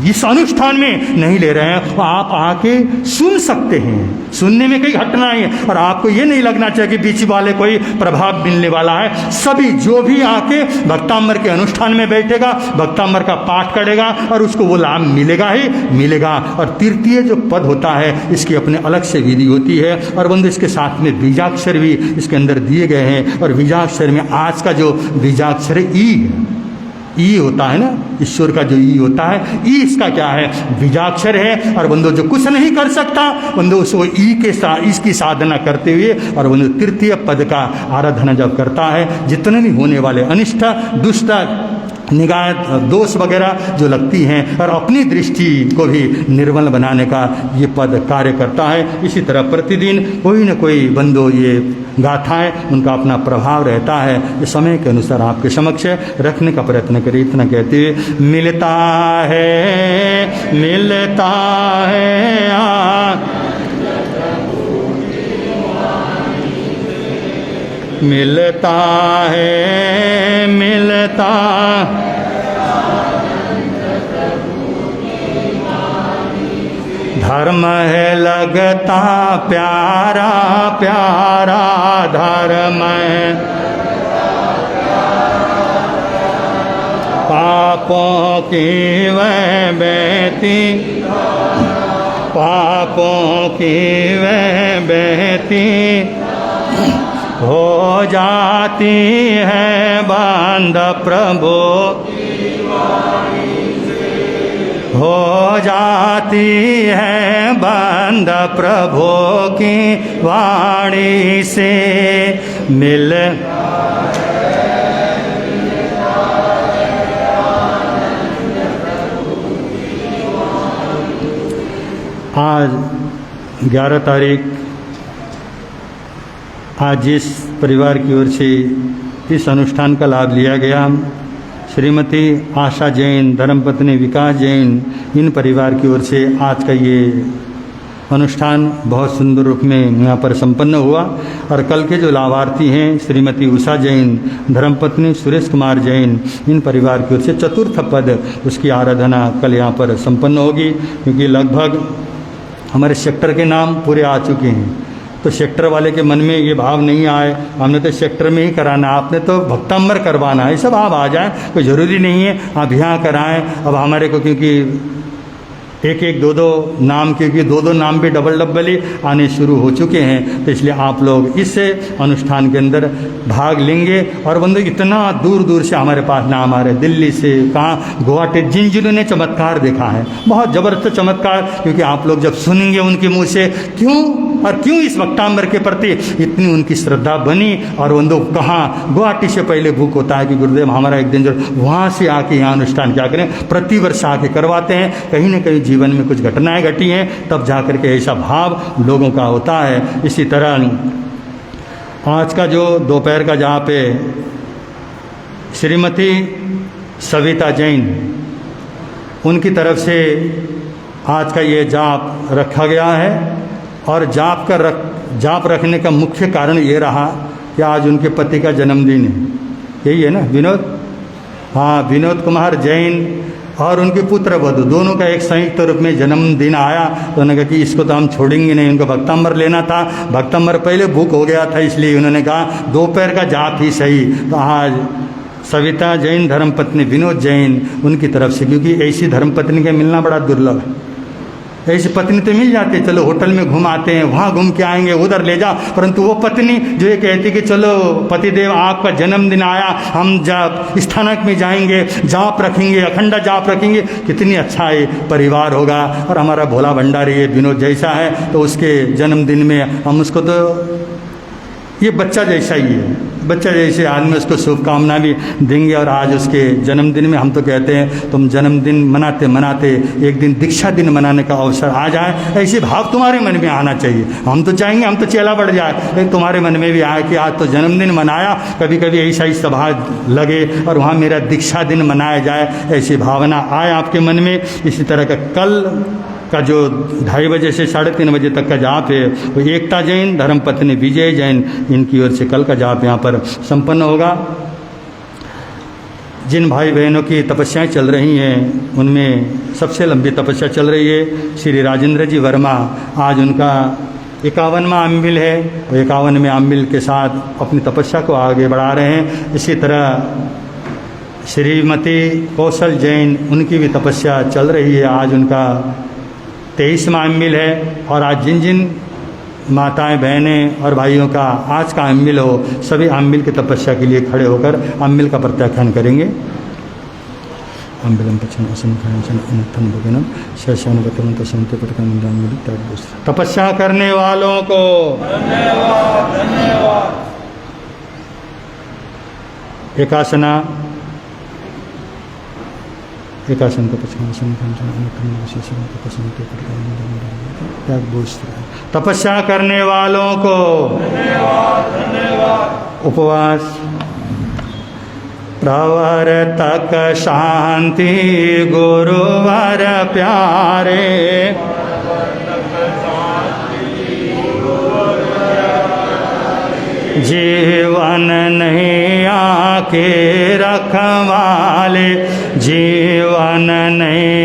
S1: इस अनुष्ठान में नहीं ले रहे हैं वो आप आके सुन सकते हैं। सुनने में कोई घटना है, और आपको ये नहीं लगना चाहिए कि बीच वाले कोई प्रभाव मिलने वाला है। सभी जो भी आके भक्तांबर के अनुष्ठान में बैठेगा, भक्तांबर का पाठ करेगा, और उसको वो लाभ मिलेगा ही मिलेगा। और तृतीय जो पद होता है इसकी अपने अलग से विधि होती है। और बंधु इसके साथ में बीजाक्षर भी इसके अंदर दिए गए हैं। और बीजाक्षर में आज का जो बीजाक्षर है ई होता है ना, ईश्वर का जो ई होता है, ई इसका क्या है? बीजाक्षर है। और बंधु जो कुछ नहीं कर सकता बंधु उसको ई के साथ इसकी साधना करते हुए, और बंधु तृतीय पद का आराधना जब करता है, जितने भी होने वाले अनिष्ट दुष्ट निगाह दोष वगैरह जो लगती हैं, और अपनी दृष्टि को भी निर्मल बनाने का ये पद कार्य करता है। इसी तरह प्रतिदिन कोई न कोई बंधु ये गाथाएं उनका अपना प्रभाव रहता है। ये समय के अनुसार आपके समक्ष रखने का प्रयत्न करिए। इतना कहते हुए मिलता है मिलता धर्म है लगता प्यारा प्यारा, धर्म है पापों की वह बेटी, पापों की वह बेटी हो जाती है बंद प्रभु, हो जाती है बंद प्रभु की वाणी से। मिल आज 11 तारीख, आज जिस परिवार की ओर से इस अनुष्ठान का लाभ लिया गया, श्रीमती आशा जैन, धर्मपत्नी विकास जैन, इन परिवार की ओर से आज का ये अनुष्ठान बहुत सुंदर रूप में यहाँ पर संपन्न हुआ। और कल के जो लाभार्थी हैं श्रीमती उषा जैन, धर्मपत्नी सुरेश कुमार जैन, इन परिवार की ओर से चतुर्थ पद उसकी आराधना कल यहाँ पर संपन्न होगी। क्योंकि लगभग हमारे सेक्टर के नाम पूरे आ चुके हैं, तो सेक्टर वाले के मन में ये भाव नहीं आए हमने तो सेक्टर में ही कराना, आपने तो भक्तांबर करवाना है, सब आप आ जाएं, कोई ज़रूरी नहीं है आप यहाँ कराएं। अब हमारे को क्योंकि एक एक दो दो नाम, क्योंकि दो दो नाम भी डबल ही आने शुरू हो चुके हैं। तो इसलिए आप लोग इस अनुष्ठान के अंदर भाग लेंगे। और बंधु इतना दूर दूर से हमारे पास नाम आ रहे, दिल्ली से, कहाँ, गुवाहाटी, जिन जिन्होंने चमत्कार देखा है, बहुत ज़बरदस्त चमत्कार। क्योंकि आप लोग जब सुनेंगे उनके मुँह से क्यों इस वक्तांबर के प्रति इतनी उनकी श्रद्धा बनी। और बंधु कहाँ, गुवाहाटी से पहले बुक होता है कि गुरुदेव हमारा एक दिन जो वहाँ से आके यहाँ अनुष्ठान क्या करें, प्रतिवर्ष आके करवाते हैं। कहीं ना कहीं जीवन में कुछ घटनाएं घटी हैं, तब जाकर के ऐसा भाव लोगों का होता है। इसी तरह आज का जो दोपहर का जहाँ पे श्रीमती सविता जैन, उनकी तरफ से आज का ये जाप रखा गया है। और जाप रखने का मुख्य कारण ये रहा कि आज उनके पति का जन्मदिन है। यही है ना विनोद? हाँ, विनोद कुमार जैन और उनके पुत्र वधू दोनों का एक संयुक्त रूप में जन्मदिन आया। तो उन्होंने कहा कि इसको तो हम छोड़ेंगे नहीं, उनको भक्तंबर लेना था। भक्तंबर पहले बुक हो गया था, इसलिए उन्होंने कहा दोपहर का जाप ही सही। तो आज सविता जैन धर्मपत्नी विनोद जैन उनकी तरफ से, क्योंकि ऐसी धर्मपत्नी के मिलना बड़ा दुर्लभ है। ऐसी पत्नी तो मिल जाती है, चलो होटल में घुमाते हैं, वहाँ घूम के आएंगे, उधर ले जाओ। परंतु वो पत्नी जो ये कहती कि चलो पतिदेव आपका जन्मदिन आया, हम जाप स्थानक में जाएंगे, जाप रखेंगे, अखंडा जाप रखेंगे, कितनी अच्छा है परिवार होगा। और हमारा भोला भंडारी ये विनोद जैसा है, तो उसके जन्मदिन में हम उसको तो ये बच्चा जैसा ही है, बच्चा जैसे आदमी, उसको शुभकामना भी देंगे। और आज उसके जन्मदिन में हम तो कहते हैं तुम जन्मदिन मनाते मनाते एक दिन दीक्षा दिन मनाने का अवसर आ जाए, ऐसे भाव तुम्हारे मन में आना चाहिए। हम तो चाहेंगे हम तो चेला बढ़ जाए, लेकिन तुम्हारे मन में भी आए कि आज तो जन्मदिन मनाया, कभी कभी ऐसा ही सभा लगे और वहाँ मेरा दीक्षा दिन मनाया जाए, ऐसी भावना आए आपके मन में। इसी तरह का कल का जो 2:30 बजे से 3:30 बजे तक का जाप है, वो एकता जैन धर्मपत्नी विजय जैन, इनकी ओर से कल का जाप यहाँ पर संपन्न होगा। जिन भाई बहनों की तपस्याएं चल रही हैं, उनमें सबसे लंबी तपस्या चल रही है श्री राजेंद्र जी वर्मा। आज उनका 51वां अम्बिल है, और 51वें अम्बिल के साथ अपनी तपस्या को आगे बढ़ा रहे हैं। इसी तरह श्रीमती कौशल जैन, उनकी भी तपस्या चल रही है। आज उनका 23वां अम्बिल है। और आज जिन जिन माताएं बहनें और भाइयों का आज का अम्बिल हो, सभी अम्बिल की तपस्या के लिए खड़े होकर अम्बिल का प्रत्याख्यान करेंगे। अम्बिलम पचन असम खान भगनम शैशान बतवंत संत तपस्या करने वालों को एकासना एकासन को तपस्या करने वालों को उपवास। प्रवर तक शांति गुरुवर प्यारे, जीवन नहीं आके रखवाले, जीवन नहीं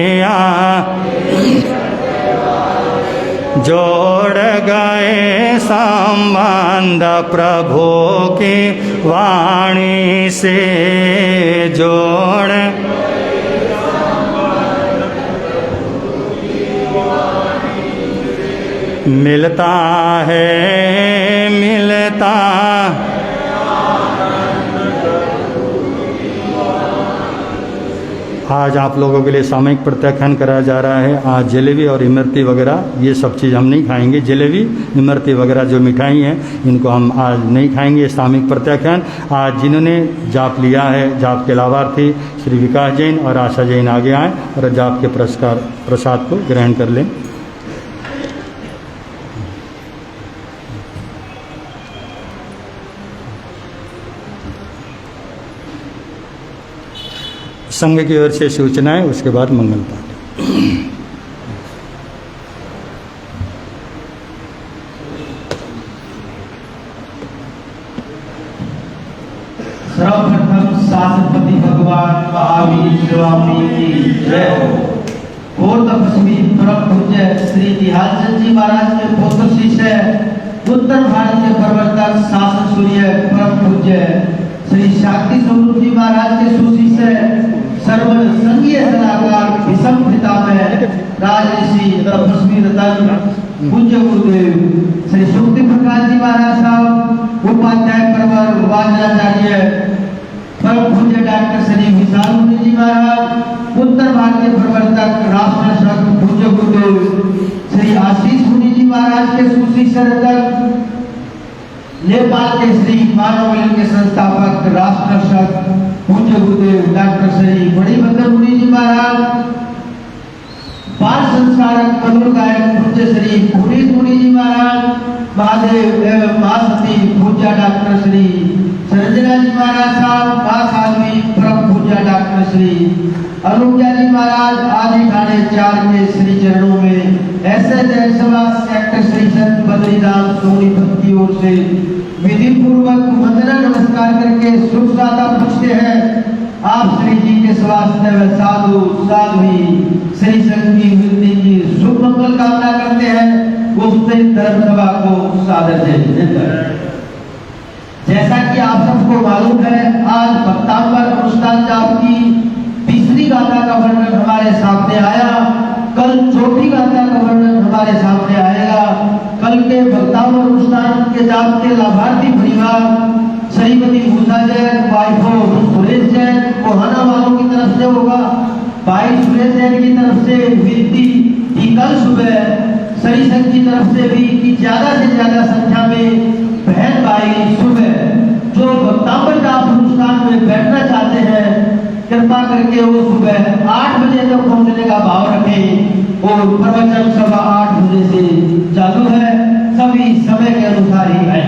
S1: जोड़ गए संबंध प्रभु की वाणी से, जोड़ मिलता है मिलता आज आप लोगों के लिए सामूहिक प्रत्याख्यान कराया जा रहा है। आज जलेबी और इमरती वगैरह ये सब चीज़ हम नहीं खाएंगे। जलेबी इमरती वगैरह जो मिठाई हैं, इनको हम आज नहीं खाएंगे। सामूहिक प्रत्याख्यान आज जिन्होंने जाप लिया है, जाप के लाभार्थी श्री विकास जैन और आशा जैन आगे आएँ और जाप के प्रसाद को ग्रहण कर लें। संघ की ओर से सूचनाएं, उसके बाद मंगल पाठ।
S3: सर्वप्रथम शास्त्रपति भगवान महावीर स्वामी की जय हो। और तपस्वी परम पूज्य श्री निहालचंद जी महाराज के पुत्र शिष्य, उत्तर भारत के प्रवर्तक शास्त्र सूर्य परम पूज्य श्री शाक्ति स्वरूप जी महाराज के सुशिष्य, सर्व संघीय सलाहकार विषम पिता में राजऋषि तपस्वी रतन पूज्य गुरुदेव श्री सुक्ति प्रकाश जी महाराज साहब, उपाध्याय प्रवर वाजराचार्य परम पूज्य डॉक्टर श्री विशाल मुनि जी महाराज, उत्तर भारतीय प्रवर्तक राष्ट्र संत पूज्य गुरुदेव श्री आशीष मुनि जी महाराज के सुशिष्य रतन, नेपाल के श्री मानव मिलन के संस्थापक राष्ट्र संत पूज्य गुरुदेव डॉक्टर श्री मणिभद्र मुनि जी महाराज, बाल संस्कारक मधुर गायक पूज्य श्री पुनीत मुनि जी महाराज, महादेव एवं महासती पूज्य डॉक्टर श्री संजना जी महाराज साहब, महासाध्वी परम पूज्य डॉक्टर श्री अनुज्ञा जी महाराज आदि ठाणे 4 के श्री चरणों में ऐसे जैन सभा सेक्टर श्री संत बद्रीनाथ सोनीपत की ओर से विधि पूर्वक वंदना नमस्कार करके सुख सादा पूछते हैं। आप श्री जी के स्वास्थ्य में साधु साध्वी श्री संत की वृद्धि की शुभ मंगल कामना करते हैं। उससे धर्म सभा को सादर जय। जैसा कि आप सबको मालूम है, आज भक्तांबर अनुष्ठान जाप की तीसरी गाथा का वर्णन हमारे सामने आया। कल चौथी गाथा का वर्णन हमारे सामने आएगा। कल के भक्तांबर अनुष्ठान के जाप के लाभार्थी परिवार श्रीमती भूषा जैन, वाइफ ऑफ सुरेश जैन कोहाना वालों की तरफ से होगा। भाई सुरेश जैन की तरफ से विनती कि कल सुबह श्री संघ की तरफ से भी कि ज्यादा से ज्यादा संख्या में बहन भाई सुबह जो भक्तांबर जाप अनुष्ठान में बैठना चाहते हैं, कृपा करके वो सुबह 8 बजे तक पहुंचने का भाव रखें और प्रवचन सभा 8 बजे से चालू है। सभी समय के अनुसार ही आए।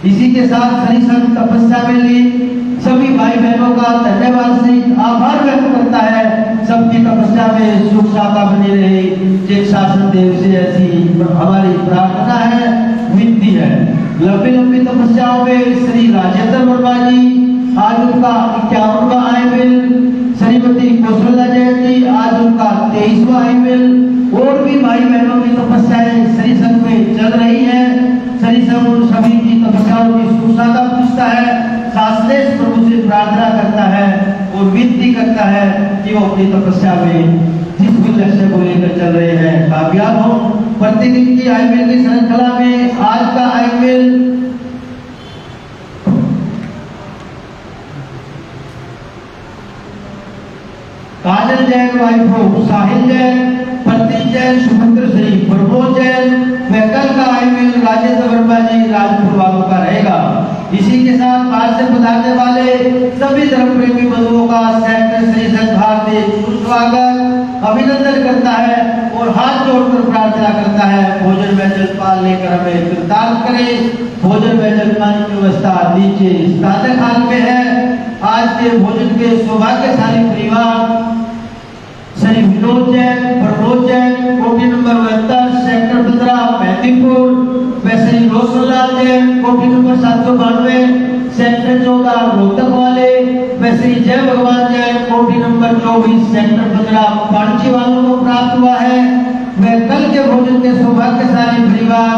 S3: इसी के साथ श्री संघ तपस्या में ली सभी भाई बहनों का धन्यवाद से आभार व्यक्त करता है। सबकी तपस्या में सुख शांति बनी रहे, जिन शासन देव से ऐसी हमारी प्रार्थना है, विनती है। लंबी लंबी तपस्याओं में श्री राजेंद्र वर्मा जी, आज उनका 51वां आईमेल, श्रीमती कौशल्या जैन जी, आज उनका 23वां आईमेल, और भी भाई बहनों की तपस्याएं श्री संघ में चल रही है। श्री संघ उन सभी की तपस्याओं की सुशादा पूछता है, शास्त्रेश प्रभु से प्रार्थना करता है और विनती करता है कि वो अपनी तपस्या में जिस भी लक्ष्य को लेकर चल रहे हैं कामयाब हो। प्रतिदिन की आईमेल की श्रृंखला में आज का आईमेल काजल जैन, वाइफ ऑफ साहिल जैन, प्रतीक जैन, सुभद्र श्री प्रमोद जैन, कल का आईमेल राजेंद्र वर्मा जी राजपुर वालों का रहेगा। इसी के साथ आज से पधारने वाले सभी धर्म प्रेमी बंधुओं का सेक्टर श्री संघ भारतीय स्वागत अभिनंदन करता है और हाथ जोड़कर प्रार्थना करता है भोजन में जलपान लेकर हमें कृतार्थ करें। भोजन में जलपान की व्यवस्था नीचे स्नातक हाल में है। आज के भोजन के सौभाग्यशाली परिवार श्री विनोद जैन, प्रमोद जैन, कोठी नंबर 72 सेक्टर 15 मेहदीपुर, व श्री रोशनलाल जैन, कोठी नंबर 792 सेक्टर 14 रोहतक वाले, व श्री जय भगवान जैन, कोठी नंबर 24 सेक्टर 15 पांची वालों को प्राप्त हुआ है। व कल के भोजन के सौभाग्यशाली परिवार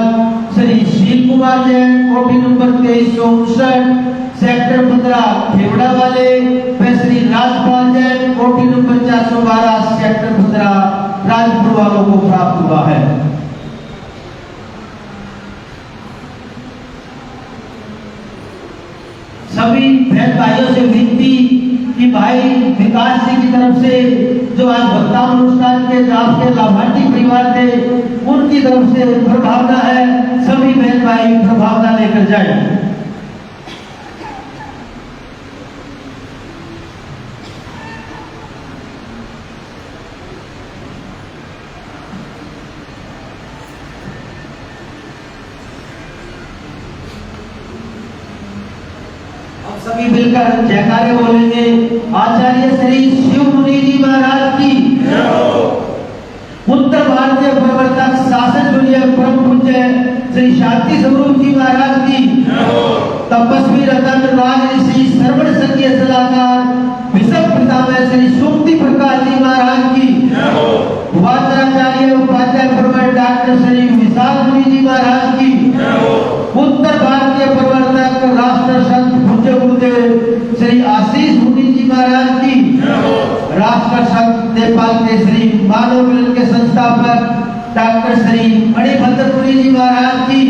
S3: श्री शील कुमार जैन, कोठी नंबर 2359 सेक्टर 15 खेवड़ा वाले, व श्री राजपाल जैन, कोठी नंबर 412 सेक्टर 15 राजपुर वालों को प्राप्त हुआ है। सभी बहन भाइयों से विनती कि भाई विकास जी की तरफ से जो आज भक्तान अनुष्ठान के जाप के लाभार्थी परिवार थे, उनकी तरफ से प्रभावना है। सभी बहन भाई प्रभावना लेकर जाए। सभी मिलकर जयकारे बोलेंगे। आचार्य श्री शिव मुनि जी महाराज की, उत्तर भारतीय प्रवर्तक शासन दुनिया परम पूज्य श्री शांति स्वरूप जी महाराज की, तपस्वी रतन राजऋषि सर्वण संघीय सलाहकार विश्व पितामह श्री सुक्ति प्रकाश जी महाराज की, वाचराचार्य उपाध्याय प्रवर डॉक्टर श्री विशाल मुनि जी महाराज की, उत्तर भारतीय प्रवर्तक राष्ट्र संत पूज्य गुरुदेव श्री आशीष मुनि जी महाराज की, राष्ट्र महाप्रसाद नेपाल के श्री मानव मिलन के संस्थापक डॉक्टर श्री मणिभद्रपुरी जी महाराज की,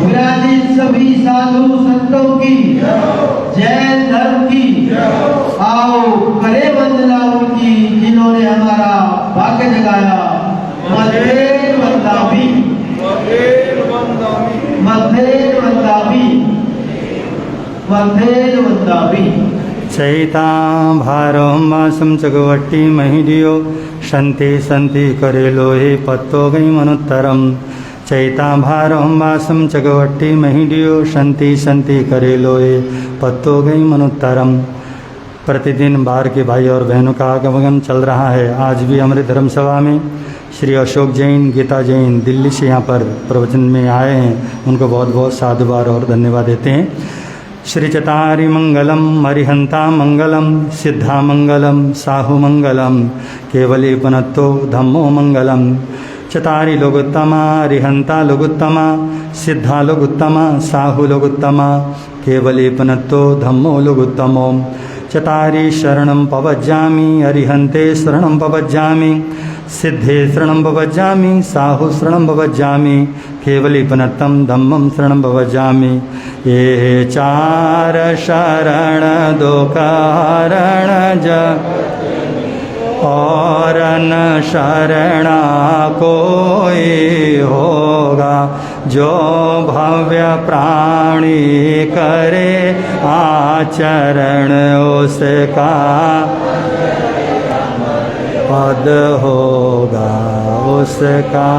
S3: विराजित सभी साधु संतों की, जैन धर्म की, आओ करे वंदना उनकी जिन्होंने हमारा भाग्य जगाया। मध्य वंदामी, मध्य वंदामी, मध्य वंदामी।
S1: चैता भारों वासम चगवट्टी महिडियो शंति संति करे लोहे पत्तो गई मनुत्तरम। चैता भारों वासम चगवट्टी महिडियो शंति संति करे लोहे पत्तो गई मनुत्तरम। प्रतिदिन बाहर के भाई और बहनों का आगमन चल रहा है। आज भी हमारे धर्म सभा में श्री अशोक जैन, गीता जैन दिल्ली से यहाँ पर प्रवचन में आए हैं। उनको बहुत बहुत साधुवाद और धन्यवाद देते हैं। श्री चतारि मंगलम अरिहंता मंगलम सिद्धा मंगलम साहु मंगलम केवली पुनत्तो धम्मो मंगलम। चतारि लोगोत्तमा अरिहंता लोगोत्तमा सिद्धा लोगोत्तमा साहु लोगोत्तमा केवली पुनत्तो धम्मो लोगोत्तमो। चतारि शरणं पवज्जामि अरिहंते शरणं पवज्जामि सिद्धे शरणं पवज्जामि साहु शरणं पवज्जामि केवली पुनत्तं धम्मं शरणं पवज्जामि। ये चार शरण दो कारण जग और न शरणा कोई होगा। जो भव्य प्राणी करे आचरण उसका पद होगा उसका।